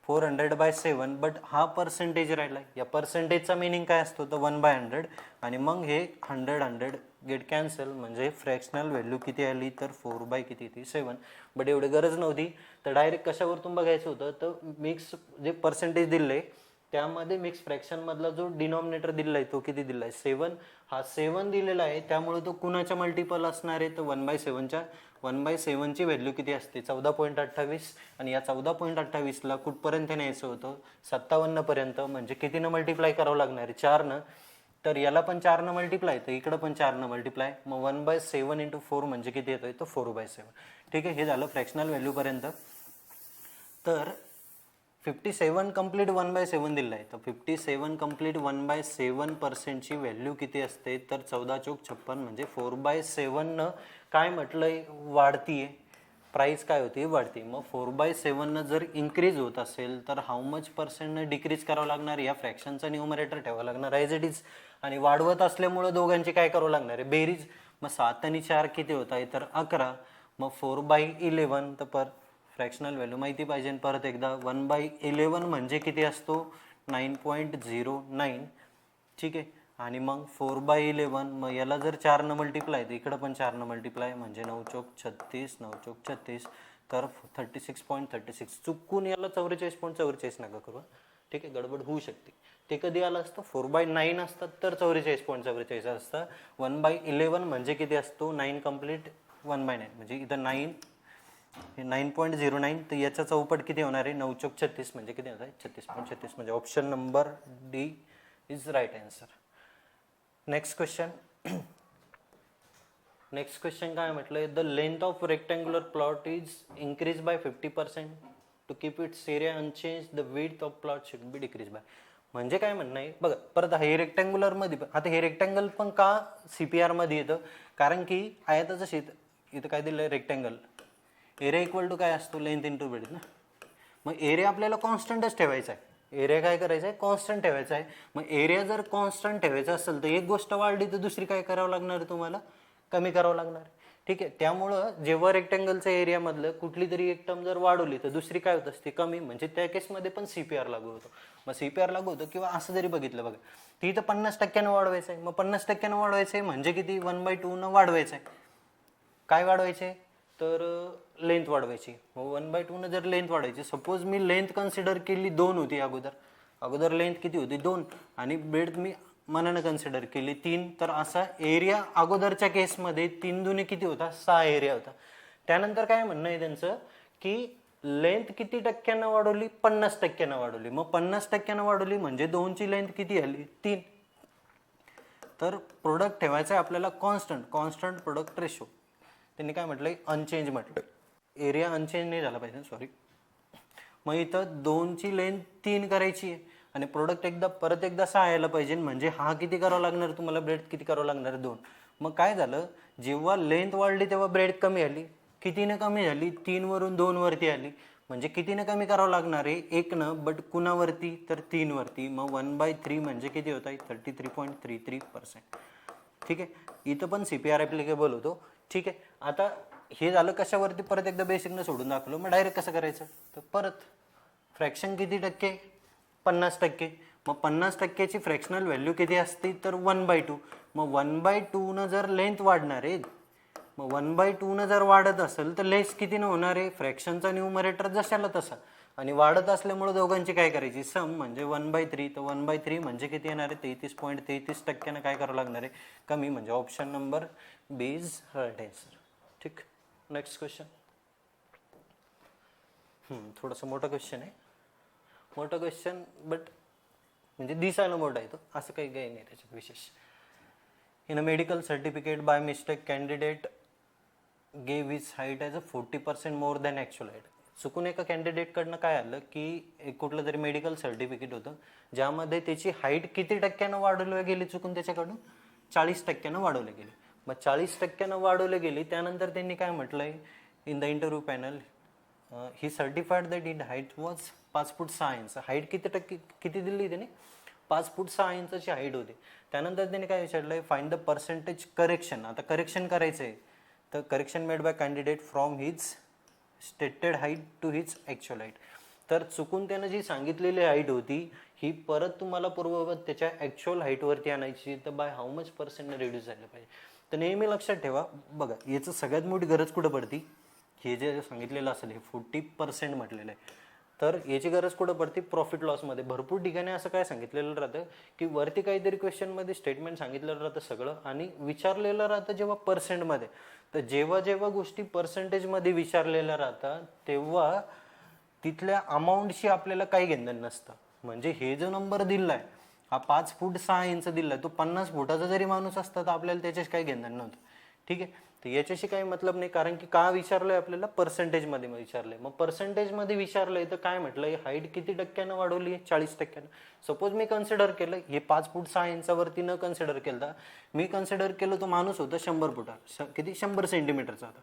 400/7. बट हा पर्सेंटेज राहिला, या पर्सेंटेजचा मिनिंग काय असतो, तर 1/100. आणि मग हे 100 गेट कॅन्सल, म्हणजे फ्रॅक्शनल व्हॅल्यू किती आली, तर 4 किती ती 7. बट एवढी गरज नव्हती, तर डायरेक्ट कशावरतून बघायचं होतं, तर मिक्स जे पर्सेंटेज दिले त्यामध्ये मिक्स फ्रॅक्शन मधला जो डिनॉमिनेटर दिलाय तो किती दिलाय, 7. हा 7 दिलेला आहे, त्यामुळे तो कुणाच्या मल्टिपल असणार आहे, तर 1/7च्या. 1/7 ची व्हॅल्यू किती असते, 14.28. आणि या 14.28ला कुठपर्यंत न्यायचं होतं, 57 पर्यंत. म्हणजे कितीनं मल्टिप्लाय करावं लागणार आहे, 4नं. तर याला पण 4नं मल्टिप्लाय, तर इकडं पण 4नं मल्टिप्लाय. मग 1/7 × 4 म्हणजे किती येतोय, तर 4/7. ठीक आहे, हे झालं फ्रॅक्शनल व्हॅल्यू पर्यंत. तर 57 कंप्लीट 1/7 दिलं आहे, तर 57 कंप्लीट 1/7% ची व्हॅल्यू किती असते, तर 14 चोक 56, म्हणजे 4/7 काय म्हटलंय, वाढतीये. प्राइस काय होती, वाढती. मग 4/7 जर इन्क्रीज होत असेल तर हाऊ मच पर्सेंटनं डिक्रीज करावं लागणार, या फ्रॅक्शनचा न्यूमरेटर ठेवावं लागणार ॲज इट इज. आणि वाढवत असल्यामुळं दोघांची काय करावं लागणार आहे, बेरीज. मग 7 आणि 4 किती होत आहे, तर 11. मग 4/11, तर फ्रॅक्शनल व्हॅल्यू माहिती पाहिजे परत एकदा. 1/11 म्हणजे किती असतो, 9.09. ठीक आहे. आणि मग 4/11, मग याला जर 4नं मल्टिप्लाय तर इकडं पण 4नं मल्टिप्लाय, म्हणजे 9 चोक 36. 9 चोक 36, तर 36.36. चुकून याला 44.44 नका करू. ठीक आहे, गडबड होऊ शकते. ते कधी आलं असतं, 4/9 असतात तर 44.44 असतं. 1/11 म्हणजे किती असतो, 9 कंप्लीट 1/9, म्हणजे इथं 9 हे 9.09. तर याचा चौपट किती होणार आहे, 9 चोक 36, म्हणजे किती होत आहे, 36.36. म्हणजे option number D is right answer. Next question. Next question काय म्हटलंय, the length of rectangular plot is increase by 50%. To keep its area unchanged the width of plot should be decrease by. म्हणजे काय म्हणणं आहे बघा, परत हे rectangular मध्ये आता हे रेक्टँगल पण का CPR मध्ये येतं, कारण की आयताचं शेत इथं काय दिलंय रेक्टँगल, एरिया इक्वल टू काय असतो लेंथ इंटू विड्थ ना. मग एरिया आपल्याला कॉन्स्टंटच ठेवायचा आहे, एरिया काय करायचा आहे कॉन्स्टंट ठेवायचा आहे. मग एरिया जर कॉन्स्टंट ठेवायचा असेल तर एक गोष्ट वाढली तर दुसरी काय करावं लागणार आहे तुम्हाला, कमी करावं लागणार. ठीक आहे, त्यामुळं जेव्हा रेक्टँगलच्या एरियामधलं कुठली तरी एक टर्म जर वाढवली तर दुसरी काय होत असते कमी, म्हणजे त्या केसमध्ये पण CPR लागू होतो. मग CPR लागू होतं. किंवा असं जरी बघितलं बघा, ती तर 50% वाढवायचं आहे, मग 50% वाढवायचं आहे म्हणजे किती 1/2 न वाढवायचं आहे. काय वाढवायचे तर लेंथ वाढवायची. मग 1/2 न जर लेंथ वाढवायची, सपोज मी लेंथ कन्सिडर केली 2 होती अगोदर लेंथ किती होती 2, आणि ब्रेड्थ मी मनानं कन्सिडर केली 3, तर असा एरिया अगोदरच्या केसमध्ये 3 दुने किती होता 6 एरिया होता. त्यानंतर काय म्हणणं आहे त्यांचं की लेंथ किती टक्क्यानं वाढवली, 50% वाढवली. मग 50% वाढवली म्हणजे 2ची लेंथ किती आली 3. तर प्रोडक्ट ठेवायचं आहे आपल्याला कॉन्स्टंट प्रोडक्ट रेशो. त्यांनी काय म्हटलंय अनचेंज म्हटलं, एरिया अनचेंज नाही झाला पाहिजे सॉरी. मग इथं 2ची लेंथ 3 करायची आहे आणि प्रोडक्ट परत एकदा 6 यायला पाहिजे, म्हणजे हा किती करावं लागणार तुम्हाला, ब्रेड किती करावं लागणार 2. मग काय झालं, जेव्हा लेंथ वाढली तेव्हा ब्रेड कमी आली. कितीने कमी झाली 3 वरून 2 वरती आली, म्हणजे कितीने कमी करावं लागणार आहे 1 न, बट कुणावरती तर 3 वरती. मग 1/3 म्हणजे किती होत आहे 33.33%. ठीक आहे, इथं पण CPR ॲप्लिकेबल होतो. ठीक आहे, आता हे झालं कशावरती, परत एकदा बेसिकनं सोडून दाखवलं. मग डायरेक्ट कसं करायचं, तर परत फ्रॅक्शन किती टक्के 50%. मग 50%ची फ्रॅक्शनल व्हॅल्यू किती असते तर 1/2. मग 1/2 न जर लेंथ वाढणार आहे, मग 1/2 न जर वाढत असेल तर लेस कितीनं होणार आहे, फ्रॅक्शनचा न्यूमरेटर जशाला तसा, आणि वाढत असल्यामुळे दोघांची काय करायची सम, म्हणजे 1/3. तर 1/3 म्हणजे किती येणार आहे 33.33% काय करावं लागणार आहे कमी, म्हणजे option number B is right answer. ठीक, नेक्स्ट क्वेश्चन. थोडंसं मोठा क्वेश्चन आहे, मोठा क्वेश्चन बट म्हणजे दिसायला मोठा आहे तो, असं काही नाही त्याच्यात विशेष. In a medical certificate by mistake candidate gave his height as a 40% more than actual height. चुकून एका कॅन्डिडेटकडनं काय आलं की एक कुठलं तरी मेडिकल सर्टिफिकेट होतं ज्यामध्ये त्याची हाईट किती टक्क्यानं वाढवली गेली, चुकून त्याच्याकडून 40% वाढवली गेली. मग 40% वाढवली गेली, त्यानंतर त्यांनी काय म्हटलंय in the interview panel, he certified that in height was 5 foot 6 inch. Height किती दिली त्याने 5 फूट 6 इंचची हाईट होती. त्यानंतर त्याने काय विचारलंय फाइंड द पर्सेंटेज करेक्शन. आता करेक्शन करायचं आहे, तर correction made by candidate from his stated height to his actual height. तर चुकून त्यानं जी सांगितलेली हाईट होती ही परत तुम्हाला पूर्ववत त्याच्या ॲक्च्युअल हाईटवरती आणायची, तर बाय हाऊ मच पर्सेंटने रिड्यूस झालं पाहिजे. तर नेहमी लक्षात ठेवा बघा, याचं सगळ्यात मोठी गरज कुठं पडती, हे जे सांगितलेलं असेल हे 40% म्हटलेलं आहे, तर याची गरज कुठं पडते प्रॉफिट लॉसमध्ये. भरपूर ठिकाणी असं काय सांगितलेलं राहतं की वरती काहीतरी क्वेश्चनमध्ये स्टेटमेंट सांगितलेलं राहतं सगळं आणि विचारलेलं राहतं जेव्हा पर्सेंटमध्ये. तर जेव्हा जेव्हा गोष्टी पर्सेंटेजमध्ये विचारलेल्या राहतात तेव्हा तिथल्या अमाऊंटशी आपल्याला काही घेणं नसतं. म्हणजे हे जो नंबर दिला आहे हा 5 फूट 6 इंच दिला आहे, तो 50 फुटाचा जरी माणूस असता तर आपल्याला त्याच्याशी काही घेणं नव्हतं. ठीक आहे, तर याच्याशी काही मतलब नाही, कारण की का विचारलंय आपल्याला पर्सेंटेजमध्ये विचारलंय. मग पर्सेंटेजमध्ये विचारलंय तर काय म्हटलंय हाईट किती टक्क्यानं वाढवली आहे 40%. सपोज मी कन्सिडर केलं हे 5 फूट 6 इंचावरती न कन्सिडर केलं, मी कन्सिडर केलं तो माणूस होता 100 फुटा किती 100 सेंटीमीटरचा होता.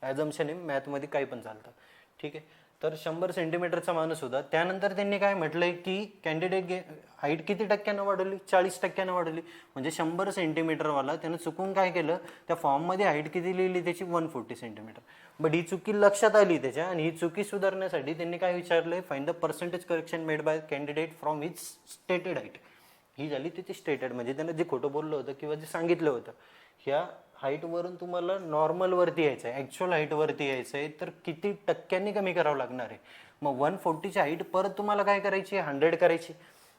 ॲझम्पशन आहे, मॅथमध्ये काही पण चालतं. ठीक आहे, तर 100 सेंटीमीटरचा माणूस होता. त्यानंतर त्यांनी काय म्हटलंय की कॅन्डिडेट हाईट किती टक्क्यानं वाढवली 40% वाढवली, म्हणजे 100 सेंटीमीटरवाला त्यानं चुकून काय केलं त्या फॉर्ममध्ये हाईट किती लिहिली त्याची 140 सेंटीमीटर. बट ही चुकी लक्षात आली त्याच्या, आणि ही चुकी सुधारण्यासाठी त्यांनी काय विचारलंय find the percentage correction made by candidate from his stated height. ही झाली त्याची स्टेटेड, म्हणजे त्यानं जे खोटं बोललं होतं किंवा जे सांगितलं होतं ह्या हाईटवरून तुम्हाला नॉर्मलवरती यायचं आहे, ॲक्च्युअल हाईटवरती यायचं आहे, तर किती टक्क्यांनी कमी करावं लागणार आहे. मग 140ची हाईट परत तुम्हाला काय करायची 100 करायची.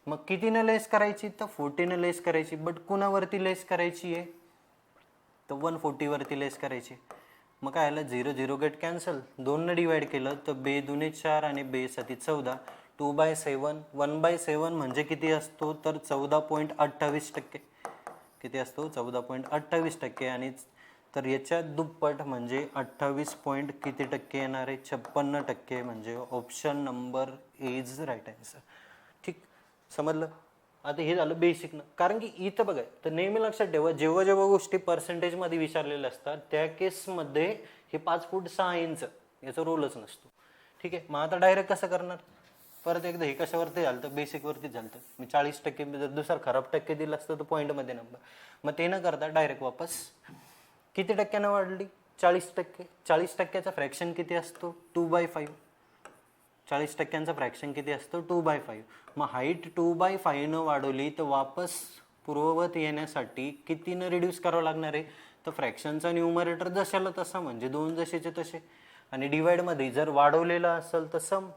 मग कितीनं लेस करायची तर 40नं लेस करायची. बट कुणावरती लेस करायची आहे तर 140 वरती लेस करायची. मग काय आलं 0 0 गेट कॅन्सल, 2 डिवाइड केलं तर 2 दुने 4 आणि 2 7 14, 2/7. 1/7 म्हणजे किती असतो तर 14.28%. किती असतो 14.28%. आणि तर याच्या दुप्पट म्हणजे 28 पॉईंट किती टक्के येणार आहे, 56%, म्हणजे option number is right answer. ठीक, समजलं. आता हे झालं बेसिक ना, कारण की इथं बघा, तर नेहमी लक्षात ठेवा, जेव्हा जेव्हा गोष्टी पर्सेंटेजमध्ये विचारलेल्या असतात त्या केसमध्ये हे 5 फूट 6 इंच याचा रोलच नसतो. ठीक आहे, मग आता डायरेक्ट कसं करणार, परत एकदा हे कशावरती झालं तर बेसिकवरती झालं. मी 40% जर दुसरा खराब टक्के दिला असतं तर पॉईंटमध्ये नंबर. मग ते न करता डायरेक्ट वापस किती टक्क्यानं वाढली, 40%. 40%चा फ्रॅक्शन किती असतो, 2/5. 40%चा फ्रॅक्शन किती असतो, 2/5. मग हाईट 2/5 न वाढवली तर वापस पूर्ववत येण्यासाठी कितीनं रिड्यूस करावं लागणार आहे, तर फ्रॅक्शनचा न्यूमरेटर जशाला तसा म्हणजे 2 जसेचे तसे, आणि डिवाइडमध्ये जर वाढवलेला असेल तर सम,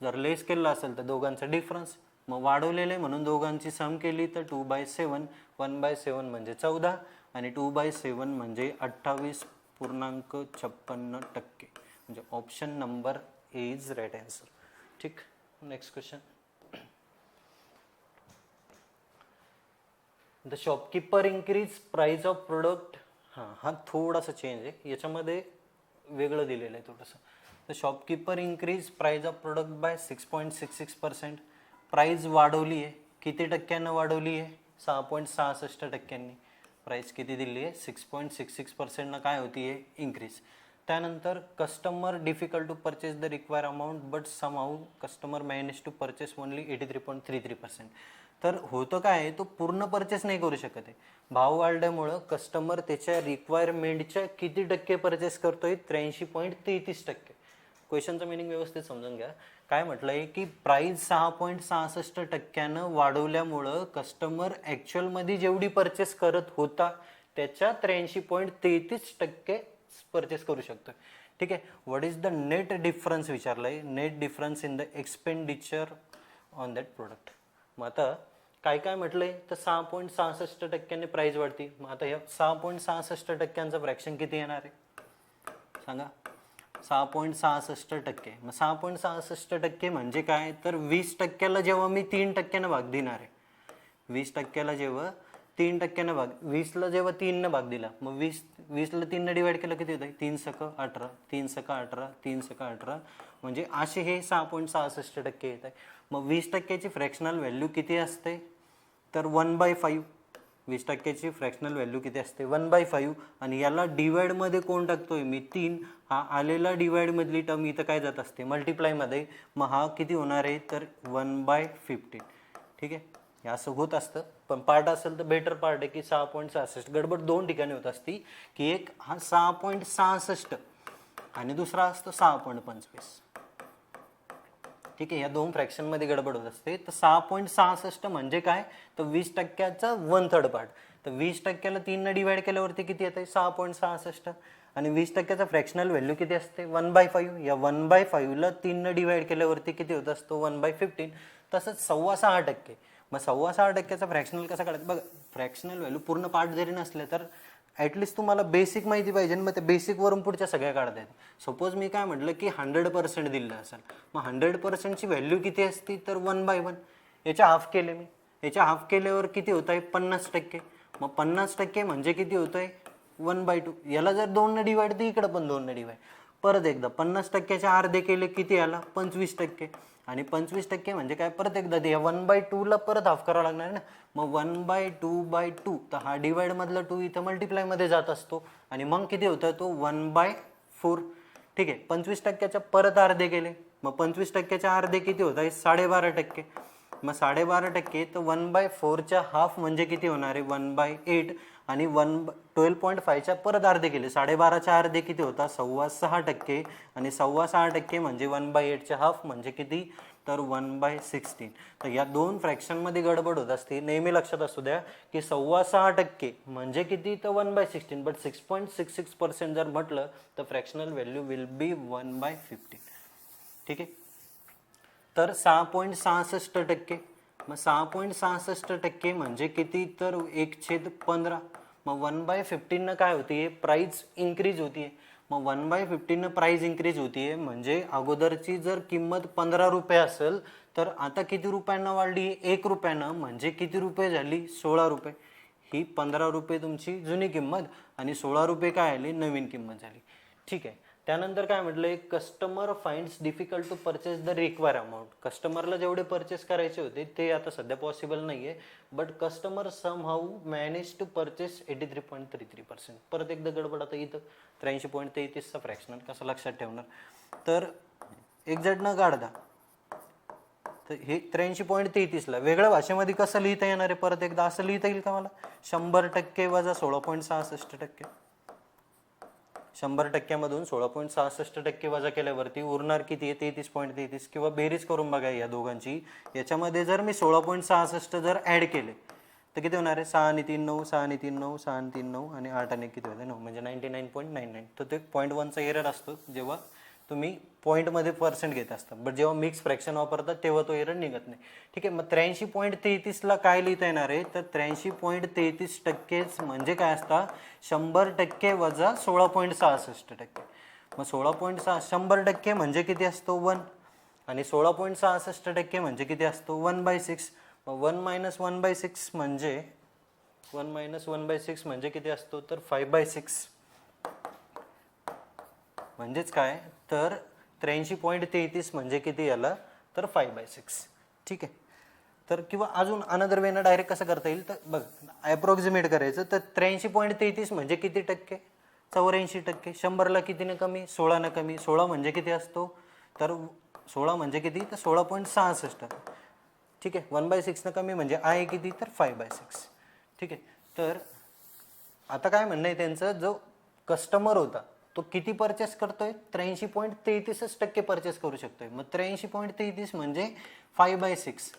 जर लेस केलेला असेल तर दोघांचा डिफरन्स. मग वाढवलेले म्हणून दोघांची सम केली तर 2/7. 1/7 म्हणजे 14 आणि 2/7 म्हणजे 28.56%. म्हणजे option number is right answer. ठीक, next question. The shopkeeper increase price of product. हा थोडासा चेंज आहे, याच्यामध्ये वेगळं दिलेलं आहे थोडंसं. The shopkeeper increase price of product by 6.66%. Price वाढवली आहे, किती टक्क्यानं वाढवली आहे, 6.66%. प्राइस किती दिली आहे, 6.66%. काय होती आहे, इन्क्रीज. त्यानंतर customer difficult to purchase the required amount but somehow customer manage to purchase only 83.33%. तर होतं काय आहे, तो पूर्ण परचेस नाही करू शकत आहे. भाव वाढल्यामुळं कस्टमर त्याच्या रिक्वायरमेंटच्या किती टक्के परचेस करतोय, 83.33%. क्वेश्चनचं मिनिंग व्यवस्थित समजून घ्या. काय म्हटलं आहे की प्राइस 6.66% वाढवल्यामुळं कस्टमर ॲक्च्युअलमध्ये जेवढी परचेस करत होता त्याच्या 83.33% परचेस करू शकतो. ठीक आहे, what is the net difference विचारलं आहे, net difference in the expenditure on that product. मग आता काय काय म्हटलंय, तर 6.66% प्राइस वाढती. मग आता या 6.66%चं फ्रॅक्शन किती येणार आहे सांगा, 6.66%. मग 6.66% म्हणजे काय, तर 20%ला जेव्हा मी 3%नं भाग देणार आहे, 20%ला जेव्हा 3%नं भाग, 20ला जेव्हा 3नं भाग दिला, मग 20ला 3नं डिवाइड केलं किती होतं, 3 सक 18, 3 सक 18, 3 सक 18, म्हणजे असे हे 6.66% येत आहे. मग 20%ची फ्रॅक्शनल व्हॅल्यू किती असते, तर 1/5. 20%ची फ्रॅक्शनल व्हॅल्यू किती असते, 1/5. आणि याला डिवाइडमध्ये कोण टाकतोय मी, 3. हा आलेला डिवाइडमधली टर्म इथं काय जात असते, मल्टिप्लायमध्ये. मग हा किती होणार आहे, तर 1/15. ठीक आहे, हे असं होत असतं. पण पार्ट असेल तर बेटर पार्ट आहे की 6.66. गडबड दोन ठिकाणी होत असती, की एक हा 6.66 आणि दुसरा असतो 6.25. ठीक आहे, या दोन फ्रॅक्शनमध्ये गडबड होत असते. तर 6.66 म्हणजे काय, तर 20%चा 1/3 पार्ट. तर 20%ला 3 डिवाइड केल्यावरती किती येते, 6.66. आणि 20%चा फ्रॅक्शनल व्हॅल्यू किती असते, 1/5. या 1/5ला 3 डिवाइड केल्यावरती किती होत असतो, 1/15. तसंच 6.25%. मग 6.25%चा फ्रॅक्शनल कसा काढायचा बघा. फ्रॅक्शनल व्हॅल्यू पूर्ण पार्ट जरी नसले तर ॲटलिस्ट तुम्हाला बेसिक माहिती पाहिजे, मग त्या बेसिकवरून पुढच्या सगळ्या काढता येतात. सपोज मी काय म्हटलं की 100% दिलं असेल, मग 100%ची व्हॅल्यू किती असती, तर 1/1. याच्या हाफ केले मी, याच्या हाफ केल्यावर किती होत आहे, 50%. मग 50% म्हणजे किती होत आहे, 1/2. याला जर 2 डिवाइड तर इकडं पण 2 डिवाइड. परत एकदा 50%च्या अर्धे केले किती आला, 25%. आणि 25% म्हणजे काय, परत एकदा ते 1/2ला परत हाफ करावं लागणार ना. मग 1/2/2, तर हा डिवाइड मधला 2 इथं मल्टिप्लायमध्ये जात असतो आणि मग किती होतं, तो 1/4. ठीक आहे, 25%च्या परत अर्धे केले, मग 25%च्या अर्धे किती होत आहे, 12.5%. मग 12.5% तर 1/4च्या हाफ म्हणजे किती होणार आहे, 1/8. आणि 12.5च्या परत अर्धे केले, 12.5च्या अर्धे किती होता, 6.25%. आणि 6.25% म्हणजे 1/8च्या हाफ म्हणजे किती, तर 1/16. तर या दोन फ्रॅक्शनमध्ये गडबड होत असते. नेहमी लक्षात असू द्या की 6.25% म्हणजे किती, तर 1/16. बट 6.66% जर म्हटलं तर फ्रॅक्शनल व्हॅल्यू विल बी 1/15. ठीक आहे, तर 6.66%. मग 6.66% म्हणजे किती, तर 1/15. मग 1/15 काय होती, प्राइस इन्क्रीज होतीये. मग 1/15 प्राइस इन्क्रीज होतीये म्हणजे अगोदरची जर किंमत 15 रुपये असेल तर आता किती रुपयांना वाढली, 1 रुपयानं. म्हणजे किती रुपये झाली, 16 रुपये. ही 15 रुपये तुमची जुनी किंमत आणि 16 रुपये काय आली नवीन किंमत झाली. ठीक आहे. त्यानंतर काय म्हटलंय, customer finds difficult to purchase the required amount. कस्टमरला जेवढे परचेस करायचे होते ते आता सध्या पॉसिबल नाहीये, but customer somehow manage to purchase 83.33%. परत एकदा गडबड. आता इथं 83.33चा फ्रॅक्शनल कसं लक्षात ठेवणार, तर एक्झॅक्ट न काढता तर हे 83.33ला वेगळ्या भाषेमध्ये कसं लिहिता येणार आहे, परत एकदा असं लिहिता येईल का मला, 100% वजा 16.66%. 100%मधून 16.66% वजा केल्यावरती उरणार किती आहे, 33.33. किंवा बेरीज करून बघा या दोघांची. याच्यामध्ये जर मी 16.66 जर ऍड केले तर किती होणार आहे, 6 आणि 3 9, 6 आणि 3 9, 6 आणि 3 9 आणि 8 आणि किती होते 9, म्हणजे 99.99. तर ते 0.1चा एरर असतो जेव्हा तुम्ही पॉईंटमध्ये पर्सेंट घेत असता, बट जेव्हा मिक्स फ्रॅक्शन वापरतात तेव्हा तो एरर निघत नाही. ठीक आहे. मग 83.33ला काय लिहिता येणार आहे, तर 83.33% म्हणजे काय असता, 100% वजा 16.66%. मग 100% म्हणजे किती असतो 1, आणि 16.66% म्हणजे किती असतो 1/6. मग 1 - 1/6 म्हणजे 1 - 1/6 म्हणजे किती असतो, तर 5/6. म्हणजेच काय, तर 83.33 म्हणजे किती याला, तर 5/6. ठीक आहे. तर किंवा अजून अनदर वेनं डायरेक्ट कसं करता येईल, तर बघ ॲप्रॉक्सिमेट करायचं, तर 83.33 म्हणजे किती टक्के, 84%. 100ला कितीने कमी, 16ने कमी. 16 म्हणजे किती असतो, तर 16 म्हणजे किती, तर 16.66. ठीक आहे. 1/6 कमी म्हणजे आहे किती, तर 5/6. ठीक आहे. तर आता काय म्हणणं आहे त्यांचं, जो कस्टमर होता तो किती परचेस करतोय, 83.33% परचेस करू शकतोय. मग 83.33 म्हणजे 5/6.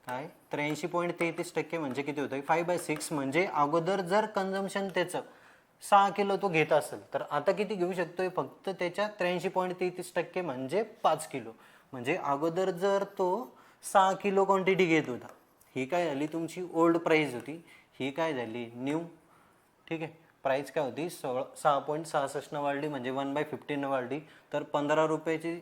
काय, 83.33% म्हणजे किती होतंय, 5/6. म्हणजे अगोदर जर कन्झम्पशन त्याचं 6 किलो तो घेत असेल, तर आता किती घेऊ शकतोय, फक्त त्याच्या 83.33% म्हणजे 5 किलो. म्हणजे अगोदर जर तो 6 किलो क्वांटिटी घेत होता, ही काय झाली तुमची ओल्ड प्राइस होती, ही काय झाली न्यू. ठीक आहे. प्राइस काय होती 6.66 वाढली, म्हणजे 1/15 वाढली, तर 15 रुपयाची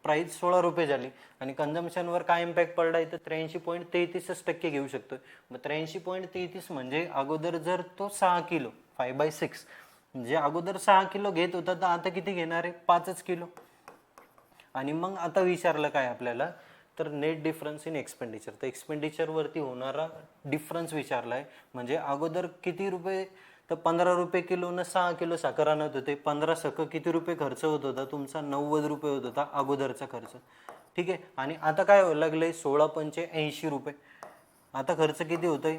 प्राइस 16 रुपये झाली. आणि कन्झम्पशनवर काय इम्पॅक्ट पडला, तर 83.33% घेऊ शकतोय. मग 83.33 म्हणजे अगोदर जर तो 6 किलो 5/6 म्हणजे अगोदर 6 किलो घेत होता, तर आता किती घेणार आहे, 5 किलो. आणि मग आता विचारलं काय आपल्याला, तर नेट डिफरन्स इन एक्सपेंडिचर. तर एक्सपेंडिचरवरती होणारा डिफरन्स विचारलाय. म्हणजे अगोदर किती रुपये, तर 15 रुपये किलोनं 6 किलो साखर आणत होते. 15 सक किती रुपये खर्च होत होता तुमचा, 90 रुपये होत होता अगोदरचा खर्च. ठीक आहे. आणि आता काय व्हायला लागलंय, 16 × 80 रुपये. आता खर्च किती होतोय,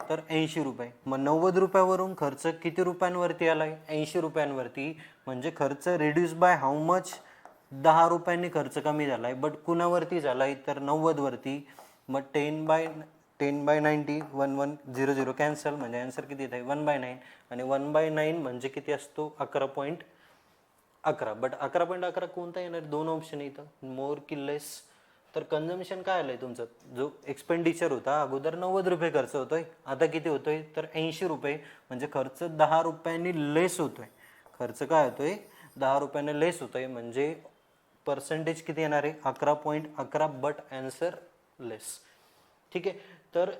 तर 80 रुपये. मग 90 रुपयावरून खर्च किती रुपयांवरती आलाय, 80 रुपयांवरती. म्हणजे खर्च रिड्यूस बाय हाऊ मच, 10 रुपयांनी खर्च कमी झालाय. बट कुणावरती झालाय, तर 90 वरती. मग 10/90 1100 कॅन्सल, म्हणजे आन्सर किती येत आहे 1/9. आणि 1/9 म्हणजे किती असतो 11.11. बट 11.11 कोणता येणार, 2 ऑप्शन येतं, मोर की लेस. तर कन्झम्पशन काय आलंय तुमचं, जो एक्सपेंडिचर होता अगोदर 90 रुपये खर्च होतोय, आता किती होतोय, तर 80 रुपये. म्हणजे खर्च 10 रुपयांनी लेस होतोय. खर्च काय होतोय, 10 रुपयाने लेस होतोय. म्हणजे पर्सेंटेज किती येणार आहे, 11.11. बट आन्सर लेस. ठीक आहे. तर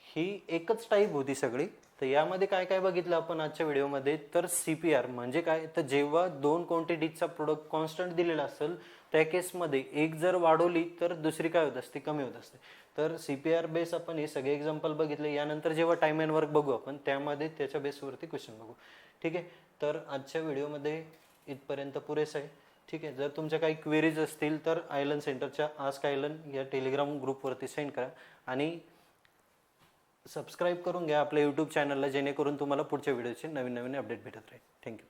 ही एकच टाईप होती सगळी. तर यामध्ये काय काय बघितलं आपण आजच्या व्हिडिओमध्ये, तर CPR म्हणजे काय, तर जेव्हा 2 क्वांटिटीचा प्रोडक्ट कॉन्स्टंट दिलेला असेल, त्या केसमध्ये एक जर वाढवली तर दुसरी काय होत असते, कमी होत असते. तर CPR बेस आपण हे सगळे एक्झाम्पल बघितले. यानंतर जेव्हा टाइम अँड वर्क बघू आपण, त्यामध्ये त्याच्या बेसवरती क्वेश्चन बघू. ठीक आहे. तर आजच्या व्हिडिओमध्ये इथपर्यंत पुरेसं आहे. ठीक आहे. जर तुमच्या काही क्वेरीज असतील तर आयलन सेंटरच्या आस्क आयलन या टेलिग्राम ग्रुपवरती सेंड करा. आणि सबस्क्राईब करून घ्या आपल्या यूट्यूब चॅनलला, जेणेकरून तुम्हाला पुढच्या व्हिडिओचे नवीन नवीन अपडेट भेटत राहील. थँक्यू.